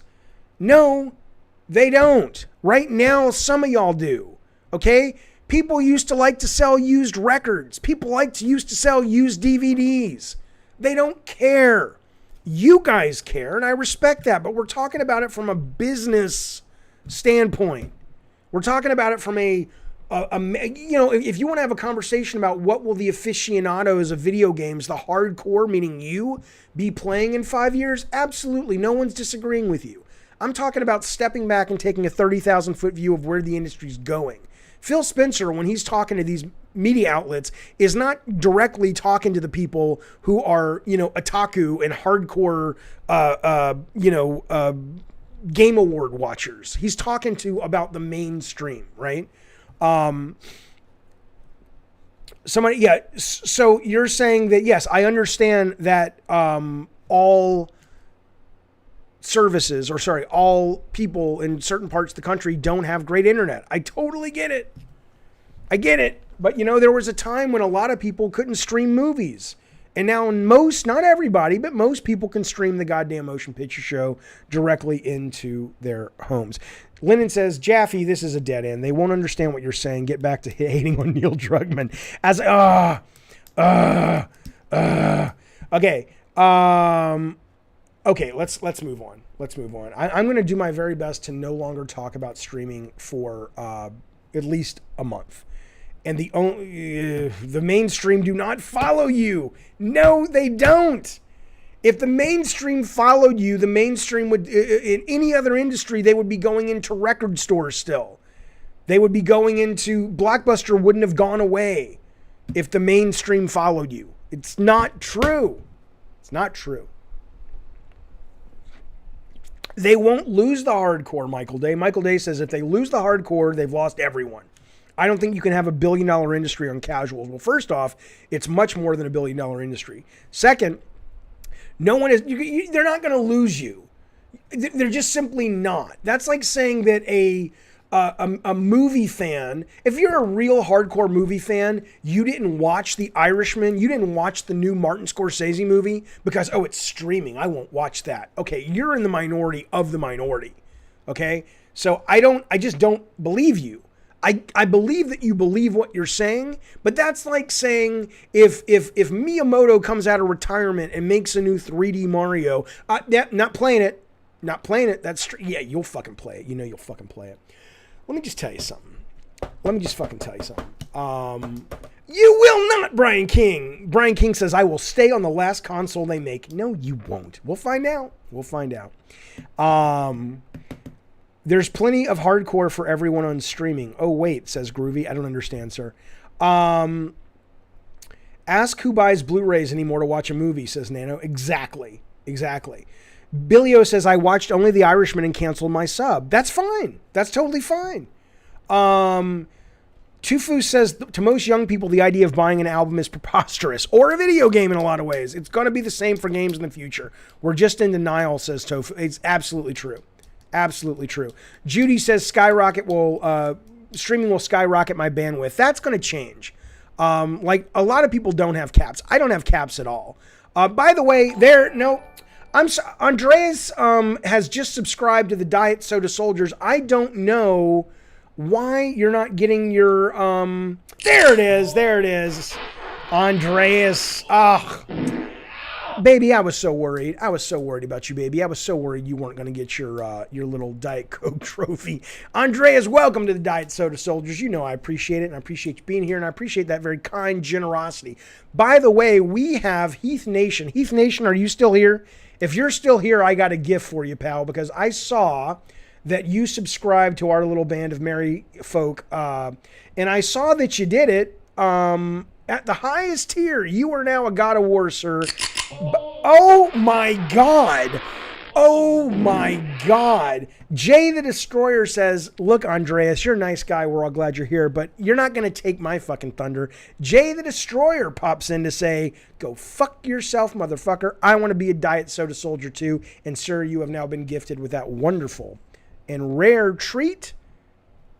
No, they don't. Right now, some of y'all do. Okay? People used to like to sell used records. People used to sell used DVDs. They don't care. You guys care, and I respect that, but we're talking about it from a business standpoint. We're talking about it from if you want to have a conversation about what will the aficionados of video games, the hardcore, meaning you, be playing in 5 years, absolutely, no one's disagreeing with you. I'm talking about stepping back and taking a 30,000-foot view of where the industry's going. Phil Spencer, when he's talking to these media outlets, is not directly talking to the people who are, otaku and hardcore, Game Award watchers. He's talking about the mainstream, right? So you're saying that, yes, I understand that all people in certain parts of the country don't have great internet. I totally get it. I get it. But, there was a time when a lot of people couldn't stream movies. And now not everybody, but most people can stream the goddamn motion picture show directly into their homes. Lennon says, Jaffe, this is a dead end. They won't understand what you're saying. Get back to hating on Neil Druckmann. Okay. Okay, let's move on. I'm going to do my very best to no longer talk about streaming for at least a month. And the mainstream do not follow you. No, they don't. If the mainstream followed you, the mainstream would, in any other industry, they would be going into record stores still. They would be going into, Blockbuster wouldn't have gone away if the mainstream followed you. It's not true. It's not true. They won't lose the hardcore, Michael Day. Michael Day says if they lose the hardcore, they've lost everyone. I don't think you can have $1 billion industry on casuals. Well, first off, it's much more than $1 billion industry. Second, no one is, they're not going to lose you. They're just simply not. That's like saying that a movie fan, if you're a real hardcore movie fan, you didn't watch The Irishman, you didn't watch the new Martin Scorsese movie because, it's streaming, I won't watch that. Okay, you're in the minority of the minority. Okay? So I just don't believe you. I believe that you believe what you're saying, but that's like saying if Miyamoto comes out of retirement and makes a new 3D Mario, not playing it. You'll fucking play it. You'll fucking play it. Let me just tell you something. You will not, Brian King. Brian King says, I will stay on the last console they make. No, you won't. We'll find out. There's plenty of hardcore for everyone on streaming. Oh, wait, says Groovy. I don't understand, sir. Ask who buys Blu-rays anymore to watch a movie, says Nano. Exactly. Billio says, I watched only The Irishman and canceled my sub. That's fine. That's totally fine. Tufu says, to most young people, the idea of buying an album is preposterous, or a video game in a lot of ways. It's going to be the same for games in the future. We're just in denial, says Tofu. It's absolutely true. Absolutely true. Judy says streaming will skyrocket my bandwidth. That's going to change. Like a lot of people don't have caps. I don't have caps at all. By the way, Andreas has just subscribed to the Diet Soda Soldiers. I don't know why you're not getting your there it is. Andreas. Ugh. Baby, I was so worried. I was so worried about you, baby. I was so worried you weren't going to get your little Diet Coke trophy. Andreas, welcome to the Diet Soda Soldiers. You know I appreciate it, and I appreciate you being here, and I appreciate that very kind generosity. By the way, we have Heath Nation. Heath Nation, are you still here? If you're still here, I got a gift for you, pal, because I saw that you subscribed to our little band of merry folk, and I saw that you did it at the highest tier. You are now a God of War, sir. Oh my God. Oh my God. Jay the Destroyer says, look, Andreas, you're a nice guy. We're all glad you're here, but you're not going to take my fucking thunder. Jay the Destroyer pops in to say, go fuck yourself, motherfucker. I want to be a Diet Soda Soldier too. And sir, you have now been gifted with that wonderful and rare treat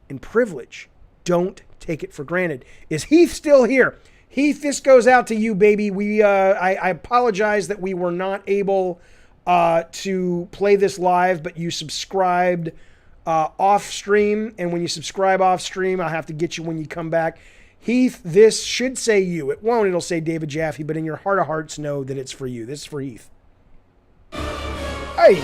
and privilege. Don't take it for granted. Is Heath still here? Heath, this goes out to you, baby. I apologize that we were not able to play this live, but you subscribed off stream, and when you subscribe off stream, I'll have to get you when you come back. Heath, this should say you. It won't. It'll say David Jaffe, but in your heart of hearts, know that it's for you. This is for Heath. Hey.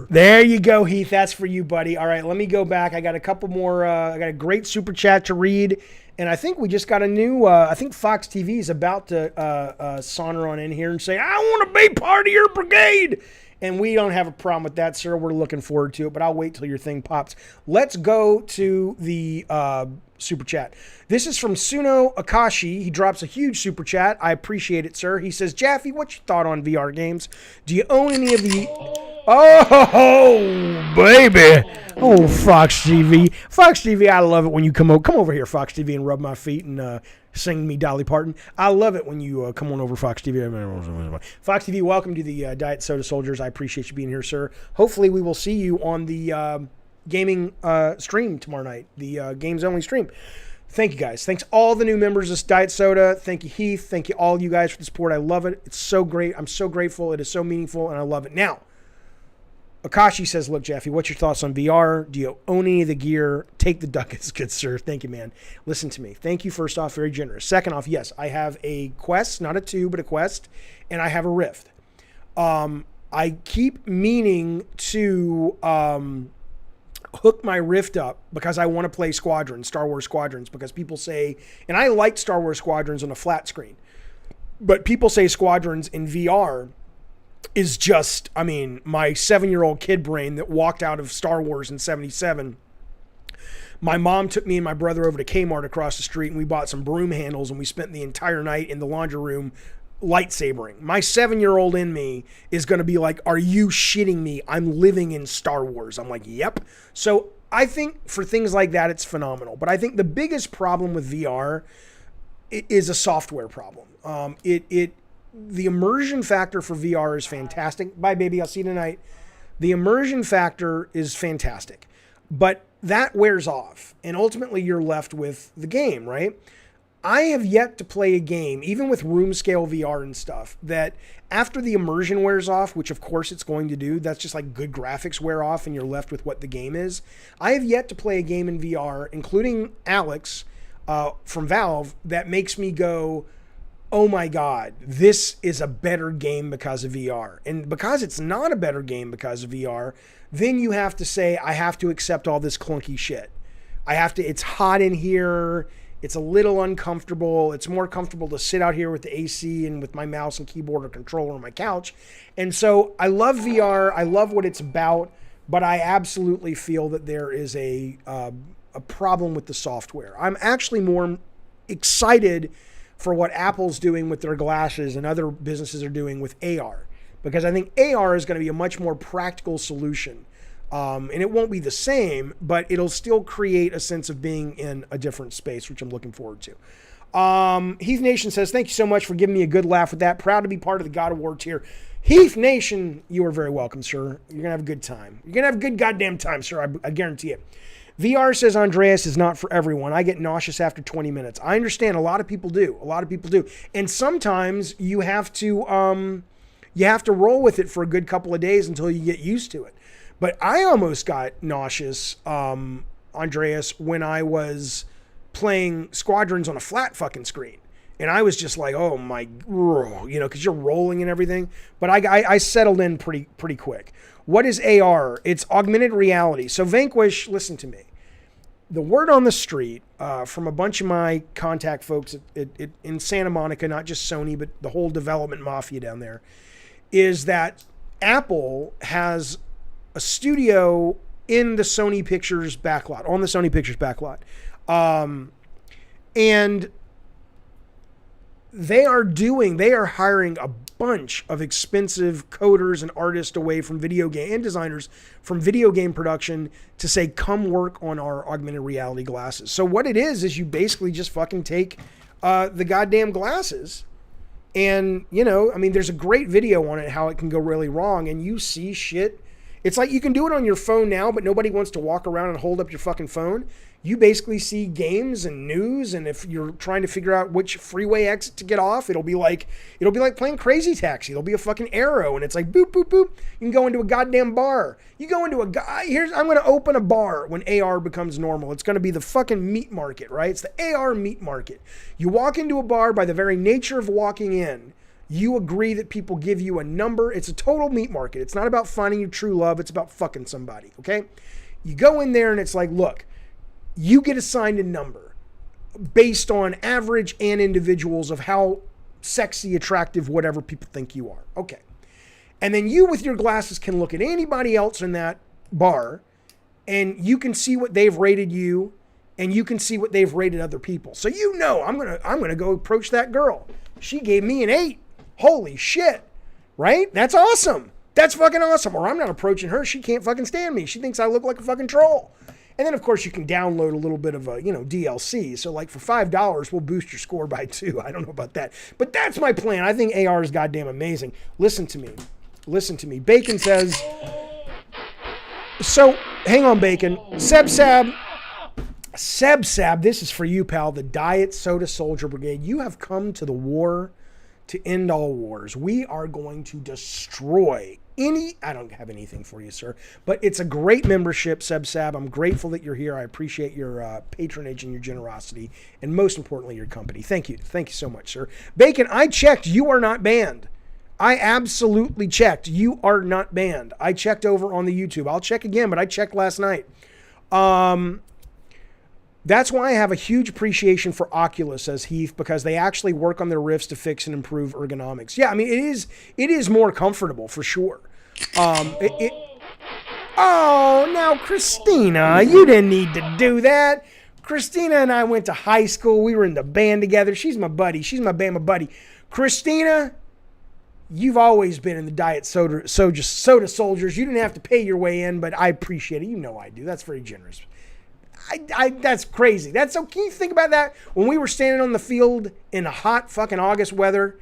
There you go, Heath. That's for you, buddy. All right, let me go back. I got a couple more. I got a great super chat to read, and I think we just got a new. I think Fox TV is about to saunter on in here and say, "I want to be part of your brigade," and we don't have a problem with that, sir. We're looking forward to it, but I'll wait till your thing pops. Let's go to the super chat. This is from Suno Akashi. He drops a huge super chat. I appreciate it, sir. He says, Jaffe, what's your thought on VR games? Do you own any of the... Oh, baby. Oh, Fox TV. Fox TV, I love it when you come over. Come over here, Fox TV, and rub my feet and sing me Dolly Parton. I love it when you come on over, Fox TV. Fox TV, welcome to the Diet Soda Soldiers. I appreciate you being here, sir. Hopefully we will see you on the gaming stream tomorrow night, the games only stream. Thank you, guys. Thanks all the new members of Diet Soda. Thank you, Heath. Thank you all you guys for the support. I love it. It's so great. I'm so grateful. It is so meaningful, and I love it. Now, Akashi says, look, Jaffe, what's your thoughts on VR? Do you own any of the gear? Take the ducats, good sir. Thank you, man. Listen to me. Thank you, first off, very generous. Second off, yes, I have a Quest, not a 2, but a Quest, and I have a Rift. I keep meaning to hook my Rift up because I want to play Squadrons, Star Wars Squadrons, because people say, and I like Star Wars Squadrons on a flat screen, but people say Squadrons in VR is just, I mean, my 7-year-old kid brain that walked out of Star Wars in 77. My mom took me and my brother over to Kmart across the street, and we bought some broom handles, and we spent the entire night in the laundry room lightsabering. My 7-year-old in me is going to be like, are you shitting me? I'm living in Star Wars. I'm like, yep. So I think for things like that, it's phenomenal. But I think the biggest problem with VR is a software problem. The immersion factor for VR is fantastic. Bye, baby. I'll see you tonight. The immersion factor is fantastic, but that wears off, and ultimately you're left with the game, right? I have yet to play a game, even with room scale VR and stuff, that after the immersion wears off, which of course it's going to do, that's just like good graphics wear off and you're left with what the game is. I have yet to play a game in VR, including Alex from Valve, that makes me go, oh my God, this is a better game because of VR. And because it's not a better game because of VR, then you have to say, I have to accept all this clunky shit. It's hot in here. It's a little uncomfortable. It's more comfortable to sit out here with the AC and with my mouse and keyboard or controller on my couch. And so I love VR. I love what it's about, but I absolutely feel that there is a problem with the software. I'm actually more excited for what Apple's doing with their glasses and other businesses are doing with AR, because I think AR is going to be a much more practical solution. And it won't be the same, but it'll still create a sense of being in a different space, which I'm looking forward to. Heath Nation says, thank you so much for giving me a good laugh with that. Proud to be part of the God of War tier. Heath Nation, you are very welcome, sir. You're going to have a good time. You're going to have a good goddamn time, sir. I guarantee it. VR, says Andreas, is not for everyone. I get nauseous after 20 minutes. I understand. A lot of people do. A lot of people do. And sometimes you have to roll with it for a good couple of days until you get used to it. But I almost got nauseous, Andreas, when I was playing Squadrons on a flat fucking screen. And I was just like, oh my, because you're rolling and everything. But I settled in pretty quick. What is AR? It's augmented reality. So Vanquish, listen to me. The word on the street from a bunch of my contact folks in Santa Monica, not just Sony, but the whole development mafia down there, is that Apple has a studio in the Sony Pictures backlot, on the Sony Pictures backlot. And they are hiring a bunch of expensive coders and artists away from video game and designers from video game production to say, come work on our augmented reality glasses. So what it is you basically just fucking take the goddamn glasses and, there's a great video on it, how it can go really wrong, and you see shit. It's like you can do it on your phone now, but nobody wants to walk around and hold up your fucking phone. You basically see games and news, and if you're trying to figure out which freeway exit to get off, it'll be like playing Crazy Taxi. It'll be a fucking arrow, and it's like boop, boop, boop. You can go into a goddamn bar. You go into I'm going to open a bar when AR becomes normal. It's going to be the fucking meat market, right? It's the AR meat market. You walk into a bar, by the very nature of walking in, you agree that people give you a number. It's a total meat market. It's not about finding your true love. It's about fucking somebody, okay? You go in there, and it's like, look, you get assigned a number based on average and individuals of how sexy, attractive, whatever people think you are. Okay. And then you with your glasses can look at anybody else in that bar, and you can see what they've rated you, and you can see what they've rated other people. So I'm gonna go approach that girl. She gave me an 8. Holy shit. Right? That's awesome. That's fucking awesome. Or I'm not approaching her. She can't fucking stand me. She thinks I look like a fucking troll. And then, of course, you can download a little bit of a, DLC. So, like, for $5, we'll boost your score by 2. I don't know about that. But that's my plan. I think AR is goddamn amazing. Listen to me. Bacon says... So, hang on, Bacon. Seb Sab, this is for you, pal. The Diet Soda Soldier Brigade. You have come to the war to end all wars. We are going to destroy I don't have anything for you, sir, but it's a great membership, Seb Sab. I'm grateful that you're here. I appreciate your patronage and your generosity, and most importantly, your company. Thank you. Thank you so much, sir. Bacon, I checked. You are not banned. I absolutely checked. You are not banned. I checked over on the YouTube. I'll check again, but I checked last night. That's why I have a huge appreciation for Oculus, says Heath, because they actually work on their Rifts to fix and improve ergonomics. Yeah, I mean, it is more comfortable for sure. Oh, now Christina, you didn't need to do that. Christina and I went to high school. We were in the band together. She's my buddy. She's my Bama buddy. Christina, you've always been in the Diet Soda Soldiers. You didn't have to pay your way in, but I appreciate it. You know I do. That's very generous. That's crazy. That's so. Can you think about that? When we were standing on the field in a hot fucking August weather,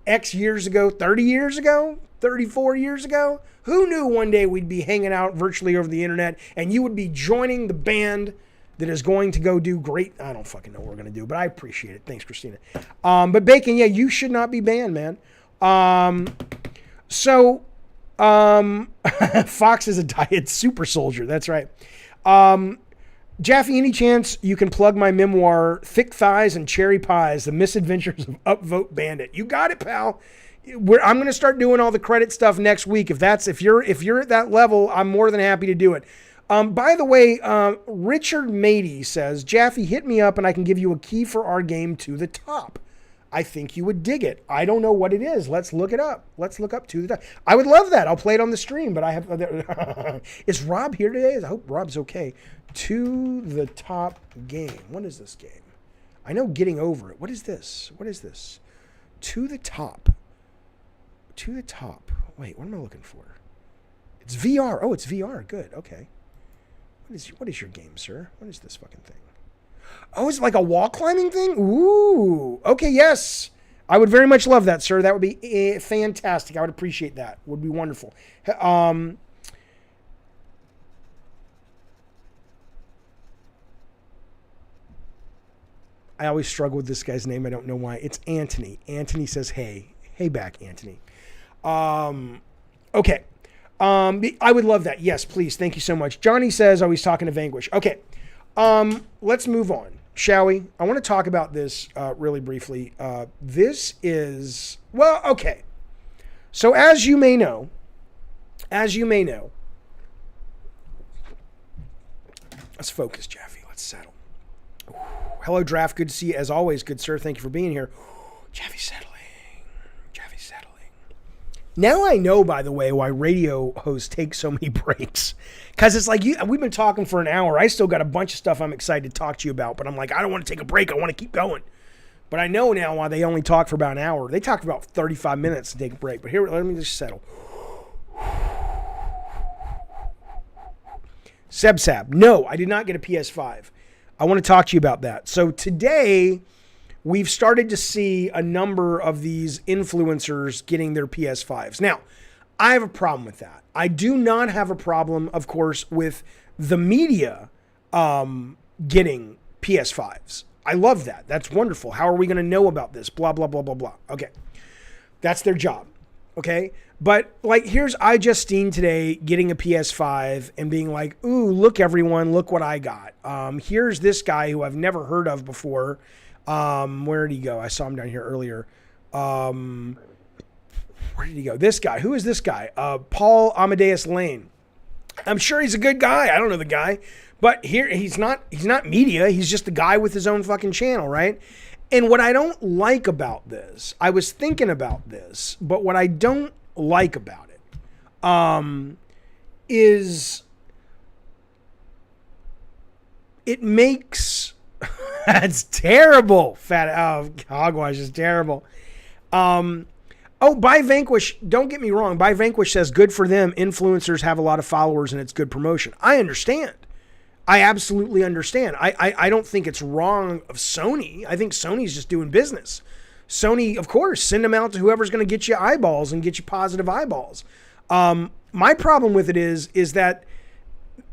X years ago, 30 years ago, 34 years ago, who knew one day we'd be hanging out virtually over the internet and you would be joining the band that is going to go do great. I don't fucking know what we're going to do, but I appreciate it. Thanks, Christina. But Bacon, yeah, you should not be banned, man. Fox is a Diet super soldier. That's right. Jaffe, any chance you can plug my memoir, Thick Thighs and Cherry Pies, The Misadventures of Upvote Bandit? You got it, pal. I'm going to start doing all the credit stuff next week. If you're at that level, I'm more than happy to do it. By the way, Richard Mady says, Jaffe, hit me up and I can give you a key for our game To the Top. I think you would dig it. I don't know what it is. Let's look it up. Let's look up To the Top. I would love that. I'll play it on the stream, but I have... Is Rob here today? I hope Rob's okay. To the Top game. What is this game? I know Getting Over It. What is this? To the Top. To the Top. Wait, what am I looking for? It's VR. Oh, it's VR. Good. Okay. What is your game, sir? What is this fucking thing? Oh, is it like a wall climbing thing? Ooh. Okay, yes. I would very much love that, sir. That would be fantastic. I would appreciate that. Would be wonderful. I always struggle with this guy's name. I don't know why. It's Anthony. Anthony says, hey. Hey back, Anthony. Okay. I would love that. Yes, please. Thank you so much. Johnny says, oh, he's talking to Vanquish. Okay. Let's move on, shall we? I want to talk about this really briefly. This is, well, okay. So as you may know, let's focus, Jeffy. Let's settle. Ooh, hello, Draft. Good to see you as always. Good, sir. Thank you for being here. Jeffy, settling. Now I know, by the way, why radio hosts take so many breaks. Because it's like, we've been talking for an hour. I still got a bunch of stuff I'm excited to talk to you about. But I'm like, I don't want to take a break. I want to keep going. But I know now why they only talk for about an hour. They talk for about 35 minutes to take a break. But here, let me just settle. Seb, no, I did not get a PS5. I want to talk to you about that. So today, we've started to see a number of these influencers getting their PS5s. Now, I have a problem with that. I do not have a problem, of course, with the media getting PS5s. I love that. That's wonderful. How are we going to know about this? Blah, blah, blah, blah, blah. Okay. That's their job. Okay. But like, here's iJustine today getting a PS5 and being like, ooh, look, everyone, look what I got. Here's this guy who I've never heard of before. Where did he go? I saw him down here earlier. Where did he go? This guy. Who is this guy? Paul Amadeus Lane. I'm sure he's a good guy. I don't know the guy, but here he's not media. He's just a guy with his own fucking channel, right? And what I don't like about this, I was thinking about this, but what I don't like about it, is it makes that's terrible. Hogwash is terrible. By Vanquish, don't get me wrong. By Vanquish says, good for them. Influencers have a lot of followers and it's good promotion. I understand. I absolutely understand. I don't think it's wrong of Sony. I think Sony's just doing business. Sony, of course, send them out to whoever's going to get you eyeballs and get you positive eyeballs. My problem with it is that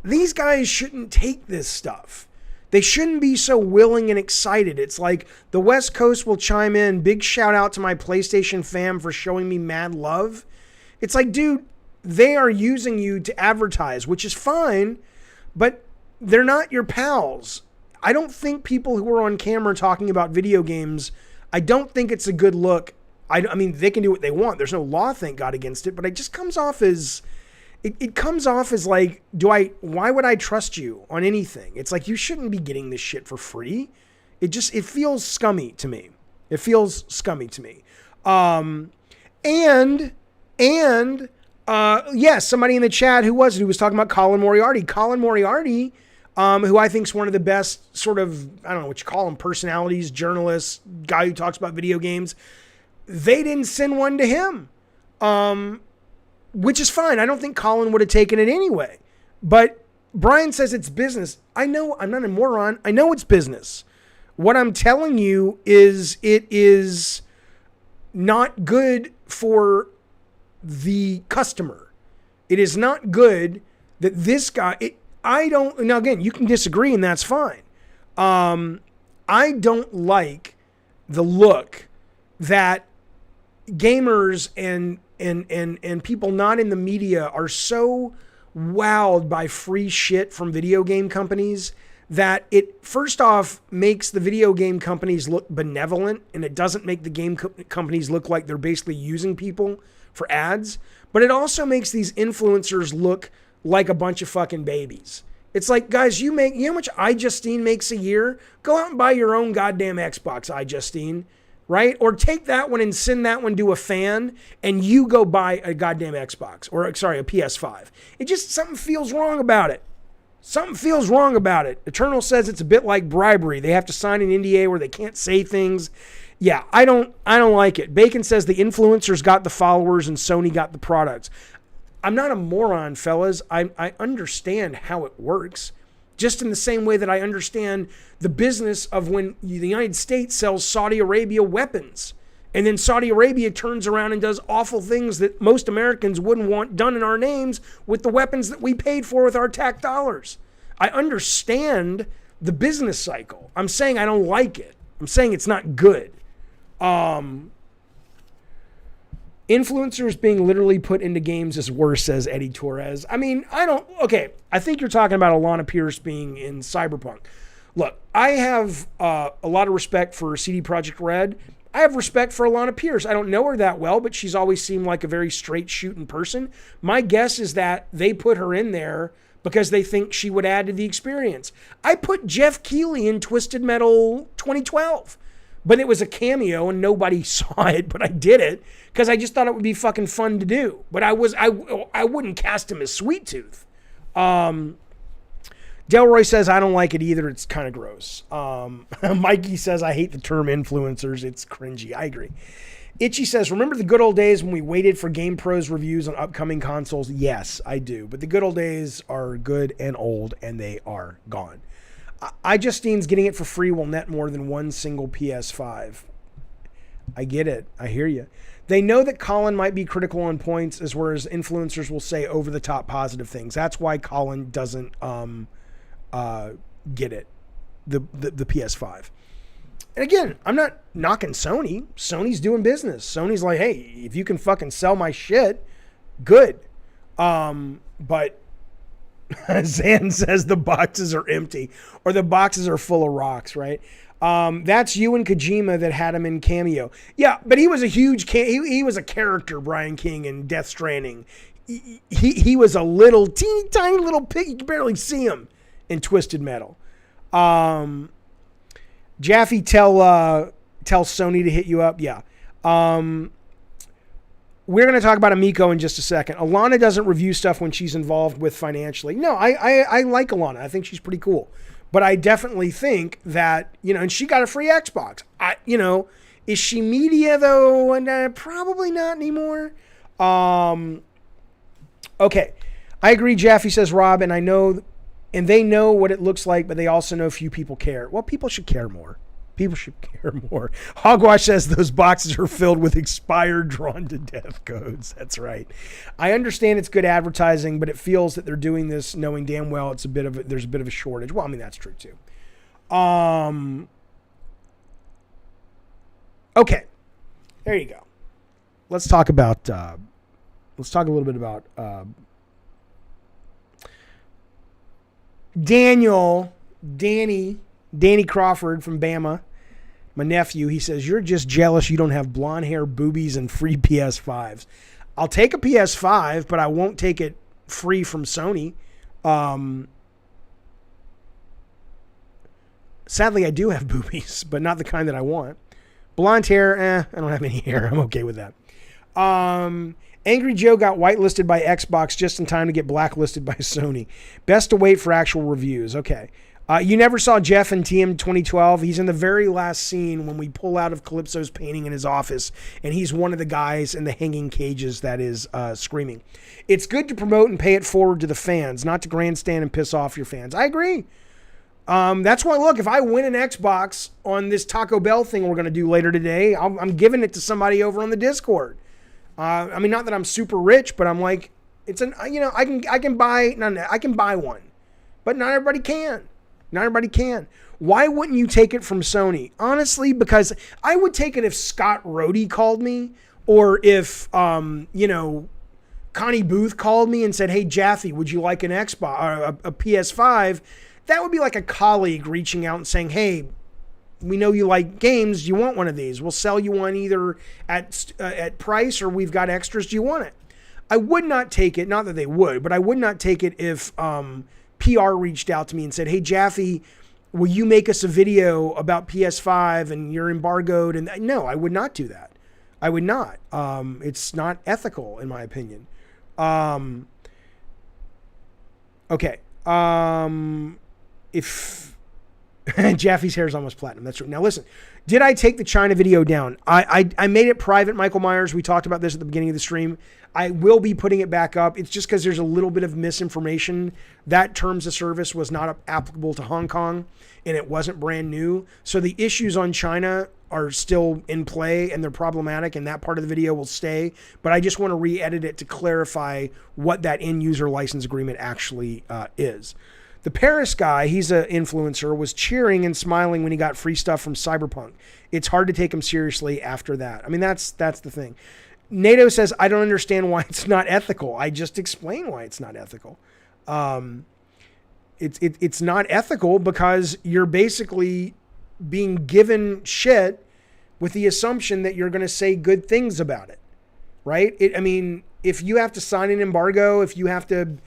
these guys shouldn't take this stuff. They shouldn't be so willing and excited. It's like the West Coast will chime in. Big shout out to my PlayStation fam for showing me mad love. It's like, dude, they are using you to advertise, which is fine, but they're not your pals. I don't think people who are on camera talking about video games, I don't think it's a good look. I mean, they can do what they want. There's no law, thank God, against it, but it just comes off as... It comes off as like, why would I trust you on anything? It's like, you shouldn't be getting this shit for free. It feels scummy to me. It feels scummy to me. Yes, somebody in the chat, who was it, who was talking about Colin Moriarty. Colin Moriarty, who I think is one of the best sort of, I don't know what you call him, personalities, journalists, guy who talks about video games. They didn't send one to him. Which is fine. I don't think Colin would have taken it anyway. But Brian says it's business. I know, I'm not a moron. I know it's business. What I'm telling you is it is not good for the customer. It is not good that this guy, now again, you can disagree and that's fine. I don't like the look that gamers and people not in the media are so wowed by free shit from video game companies that it first off makes the video game companies look benevolent, and it doesn't make the game companies look like they're basically using people for ads, but it also makes these influencers look like a bunch of fucking babies. It's like, guys, you know how much iJustine makes a year? Go out and buy your own goddamn Xbox, iJustine. Right? Or take that one and send that one to a fan and you go buy a goddamn Xbox or a PS5. It just, something feels wrong about it. Something feels wrong about it. Eternal says it's a bit like bribery. They have to sign an NDA where they can't say things. Yeah, I don't like it. Bacon says the influencers got the followers and Sony got the products. I'm not a moron, fellas. I understand how it works. Just in the same way that I understand the business of when the United States sells Saudi Arabia weapons. And then Saudi Arabia turns around and does awful things that most Americans wouldn't want done in our names with the weapons that we paid for with our tax dollars. I understand the business cycle. I'm saying I don't like it. I'm saying it's not good. Influencers being literally put into games is worse, says Eddie Torres. I mean, I think you're talking about Alana Pierce being in Cyberpunk. Look, I have a lot of respect for CD Projekt Red. I have respect for Alana Pierce. I don't know her that well, but she's always seemed like a very straight shooting person. My guess is that they put her in there because they think she would add to the experience. I put Jeff Keighley in Twisted Metal 2012, but it was a cameo and nobody saw it, but I did it because I just thought it would be fucking fun to do. But I wouldn't cast him as Sweet Tooth. Delroy says, I don't like it either. It's kind of gross. Mikey says, I hate the term influencers. It's cringy. I agree. Itchy says, remember the good old days when we waited for Game Pro's reviews on upcoming consoles? Yes, I do. But the good old days are good and old, and they are gone. iJustine's getting it for free will net more than one single PS5. I get it. I hear you. They know that Colin might be critical on points, as whereas influencers will say over-the-top positive things. That's why Colin doesn't get it, the PS5. And again, I'm not knocking Sony. Sony's doing business. Sony's like, hey, if you can fucking sell my shit, good. But Zan says the boxes are empty or the boxes are full of rocks, right? That's you and Kojima that had him in Cameo. Yeah, but he was a huge, he was a character, Brian King, in Death Stranding. He was a little, teeny tiny little pig. You can barely see him in Twisted Metal. Jaffe, tell Sony to hit you up. Yeah. We're going to talk about Amico in just a second. Alana doesn't review stuff when she's involved with financially. No, I like Alana. I think she's pretty cool. But I definitely think that, and she got a free Xbox. Is she media though? And probably not anymore. Okay. I agree, Jaffe says, Rob, and they know what it looks like, but they also know few people care. Well, people should care more. People should care more. Hogwash says those boxes are filled with expired, drawn to death codes. That's right. I understand it's good advertising, but it feels that they're doing this knowing damn well there's a bit of a shortage. Well, I mean, that's true too. Okay. There you go. Let's talk a little bit about Danny Crawford from Bama, my nephew. He says, you're just jealous you don't have blonde hair, boobies, and free PS5s. I'll take a PS5, but I won't take it free from Sony. Sadly, I do have boobies, but not the kind that I want. Blonde hair, I don't have any hair. I'm okay with that. Angry Joe got whitelisted by Xbox just in time to get blacklisted by Sony. Best to wait for actual reviews. Okay. You never saw Jeff in TM 2012. He's in the very last scene when we pull out of Calypso's painting in his office, and he's one of the guys in the hanging cages that is screaming. It's good to promote and pay it forward to the fans, not to grandstand and piss off your fans. I agree. That's why, look, if I win an Xbox on this Taco Bell thing we're going to do later today, I'm giving it to somebody over on the Discord. I mean, not that I'm super rich, but I'm like, I can buy one, but not everybody can. Not everybody can. Why wouldn't you take it from Sony? Honestly, because I would take it if Scott Rohde called me, or if, Connie Booth called me and said, hey, Jaffe, would you like an Xbox or a PS5? That would be like a colleague reaching out and saying, hey, we know you like games. Do you want one of these? We'll sell you one either at price or we've got extras. Do you want it? I would not take it. Not that they would, but I would not take it if PR reached out to me and said, hey, Jaffe, will you make us a video about PS5 and you're embargoed? And no, I would not do that. I would not. It's not ethical, in my opinion. Okay. If Jaffe's hair is almost platinum. That's true. Now listen, did I take the China video down? I made it private, Michael Myers. We talked about this at the beginning of the stream. I will be putting it back up. It's just because there's a little bit of misinformation. That terms of service was not applicable to Hong Kong, and it wasn't brand new. So the issues on China are still in play, and they're problematic, and that part of the video will stay. But I just want to re-edit it to clarify what that end-user license agreement actually is. The Paris guy, he's an influencer, was cheering and smiling when he got free stuff from Cyberpunk. It's hard to take him seriously after that. I mean, that's the thing. NATO says, I don't understand why it's not ethical. I just explained why it's not ethical. It's not ethical because you're basically being given shit with the assumption that you're going to say good things about it, right? I mean, if you have to sign an embargo, if you have to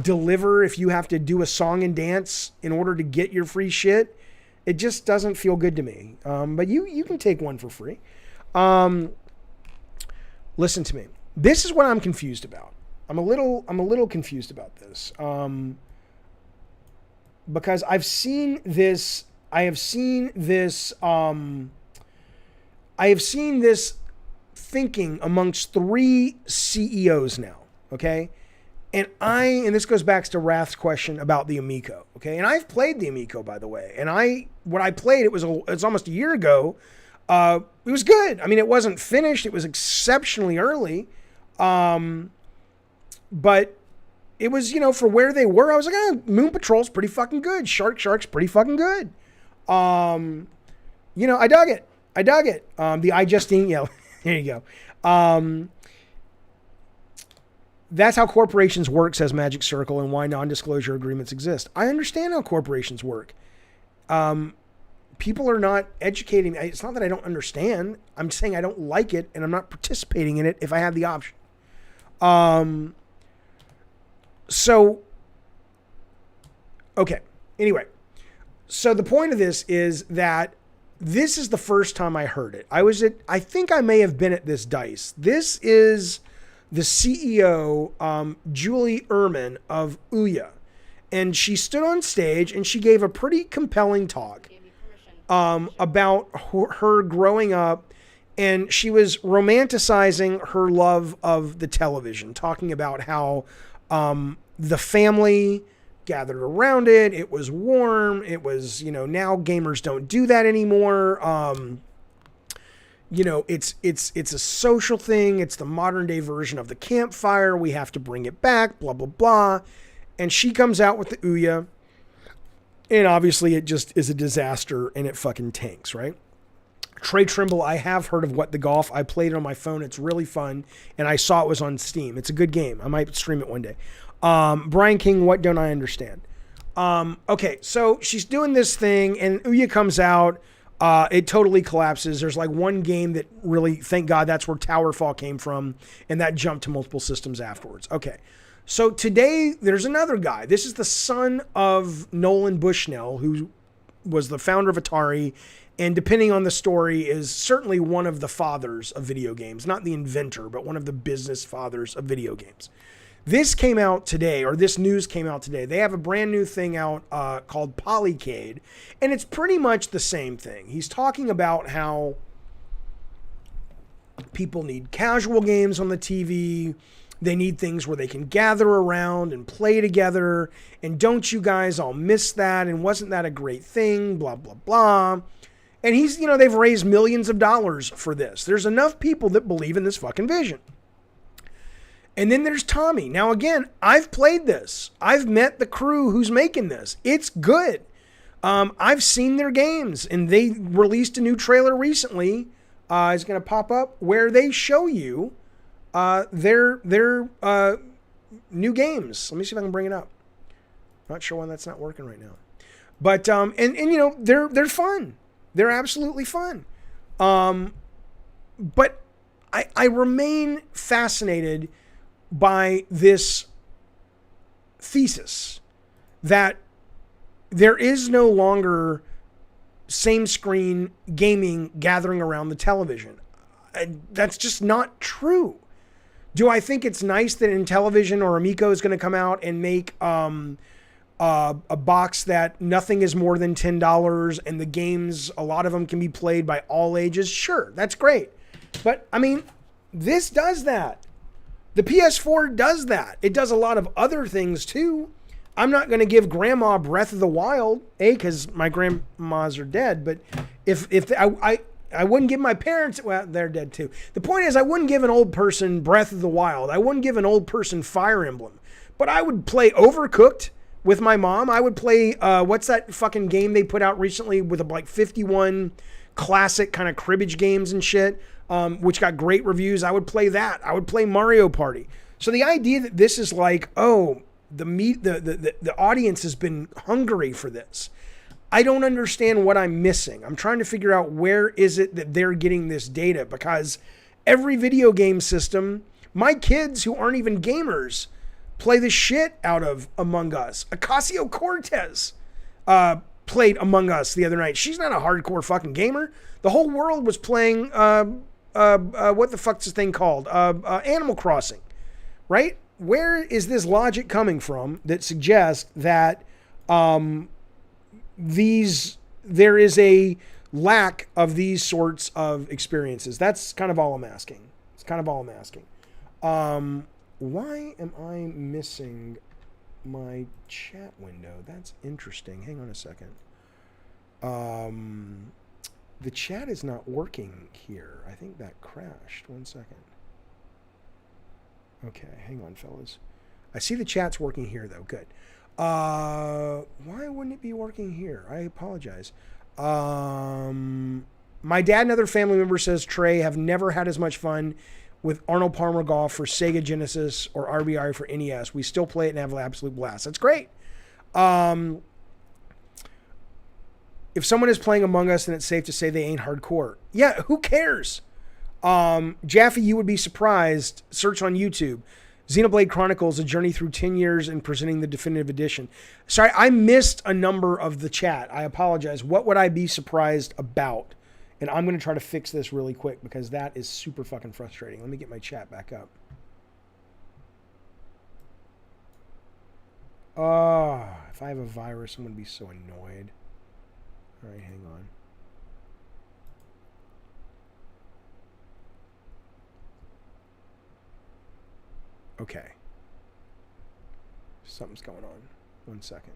deliver, if you have to do a song and dance in order to get your free shit, it just doesn't feel good to me. But you can take one for free. Listen to me. This is what I'm confused about. I'm a little confused about this. Because I have seen this thinking amongst 3 CEOs now. Okay. And this goes back to Wrath's question about the Amico. Okay. And I've played the Amico, by the way. And when I played, it's almost a year ago. It was good. I mean, it wasn't finished. It was exceptionally early. But it was, for where they were, I was like, Moon Patrol's pretty fucking good. Shark's pretty fucking good. I dug it. The I Justine, yeah, there you go. That's how corporations work, says Magic Circle, and why non-disclosure agreements exist. I understand how corporations work. People are not educating me. It's not that I don't understand. I'm saying I don't like it, and I'm not participating in it if I have the option. Okay. Anyway, so the point of this is that this is the first time I heard it. I think I may have been at this DICE. This is the CEO, Julie Ehrman of Ouya. And she stood on stage and she gave a pretty compelling talk about her growing up. And she was romanticizing her love of the television, talking about how the family gathered around it. It was warm. It was, now gamers don't do that anymore. It's a social thing. It's the modern day version of the campfire. We have to bring it back, blah, blah, blah. And she comes out with the Ouya. And obviously it just is a disaster and it fucking tanks, right? Trey Trimble, I have heard of What the Golf. I played it on my phone. It's really fun. And I saw it was on Steam. It's a good game. I might stream it one day. Brian King, what don't I understand? Okay, so she's doing this thing and Ouya comes out. It totally collapses. There's like one game that really, thank God, that's where Towerfall came from. And that jumped to multiple systems afterwards. Okay. So today there's another guy. This is the son of Nolan Bushnell, who was the founder of Atari. And depending on the story, is certainly one of the fathers of video games. Not the inventor, but one of the business fathers of video games. This came out today, or this news came out today. They have a brand new thing out called Polycade, and it's pretty much the same thing. He's talking about how people need casual games on the TV. They need things where they can gather around and play together. And don't you guys all miss that? And wasn't that a great thing? Blah, blah, blah. And he's, they've raised millions of dollars for this. There's enough people that believe in this fucking vision. And then there's Tommy. Now, again, I've played this. I've met the crew who's making this. It's good. I've seen their games, and they released a new trailer recently. It's going to pop up where they show you their new games. Let me see if I can bring it up. Not sure why that's not working right now. But they're fun. They're absolutely fun. But I remain fascinated by this thesis that there is no longer same screen gaming gathering around the television. That's just not true. Do I think it's nice that Intellivision or Amico is going to come out and make a box that nothing is more than $10 and the games, a lot of them can be played by all ages? Sure, that's great. But, I mean, this does that. The PS4 does that. It does a lot of other things, too. I'm not going to give Grandma Breath of the Wild, because my grandmas are dead, but if I wouldn't give my parents, well, they're dead too. The point is, I wouldn't give an old person Breath of the Wild. I wouldn't give an old person Fire Emblem. But I would play Overcooked with my mom. I would play, what's that fucking game they put out recently with like 51 classic kind of cribbage games and shit, which got great reviews. I would play that. I would play Mario Party. So the idea that this is like, oh, the audience has been hungry for this. I don't understand what I'm missing. I'm trying to figure out where is it that they're getting this data, because every video game system, my kids who aren't even gamers play the shit out of Among Us. Ocasio-Cortez played Among Us the other night. She's not a hardcore fucking gamer. The whole world was playing, what the fuck's this thing called? Animal Crossing, right? Where is this logic coming from that suggests that there is a lack of these sorts of experiences? That's kind of all I'm asking. It's kind of all I'm asking. Why am I missing my chat window? That's interesting. Hang on a second. The chat is not working here. I think that crashed. 1 second. Okay, hang on, fellas. I see the chat's working here, though. Good. Why wouldn't it be working here? I apologize. My dad and other family members, says Trey, have never had as much fun with Arnold Palmer Golf for Sega Genesis or RBI for NES. We still play it and have an absolute blast. That's great. If someone is playing Among Us, then it's safe to say they ain't hardcore. Yeah, who cares? Jaffe, you would be surprised. Search on YouTube. Xenoblade Chronicles, a journey through 10 years and presenting the definitive edition. Sorry, I missed a number of the chat. I apologize. What would I be surprised about? And I'm going to try to fix this really quick because that is super fucking frustrating. Let me get my chat back up. Oh, if I have a virus, I'm going to be so annoyed. All right, hang on. Okay. Something's going on. 1 second.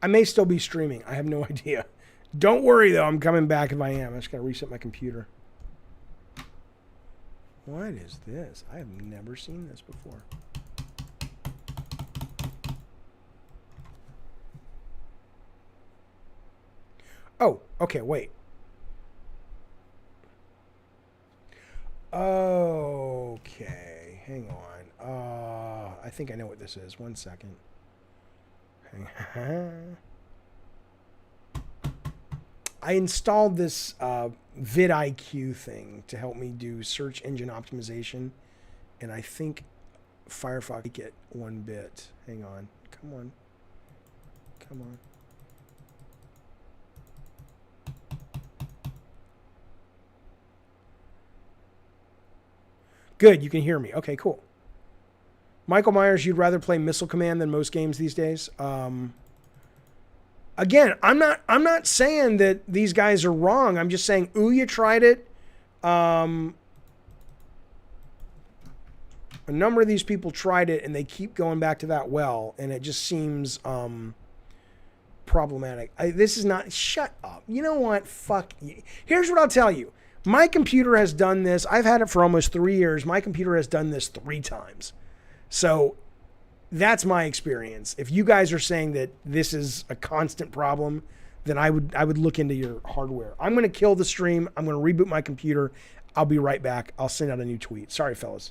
I may still be streaming. I have no idea. Don't worry, though. I'm coming back if I am. I just got to reset my computer. What is this? I have never seen this before. Oh, okay, wait. Okay, hang on. I think I know what this is. 1 second. I installed this vidIQ thing to help me do search engine optimization, and I think Firefox get 1 bit. Hang on. Come on. Come on. Good, you can hear me. Okay, cool. Michael Myers, you'd rather play Missile Command than most games these days. Again, I'm not saying that these guys are wrong. I'm just saying, Ouya tried it. A number of these people tried it, and they keep going back to that well, and it just seems problematic. This is not... Shut up. You know what? Fuck you. Here's what I'll tell you. My computer has done this. I've had it for almost 3 years. My computer has done this 3 times. So that's my experience. If you guys are saying that this is a constant problem, then I would look into your hardware. I'm going to kill the stream. I'm going to reboot my computer. I'll be right back. I'll send out a new tweet. Sorry, fellas.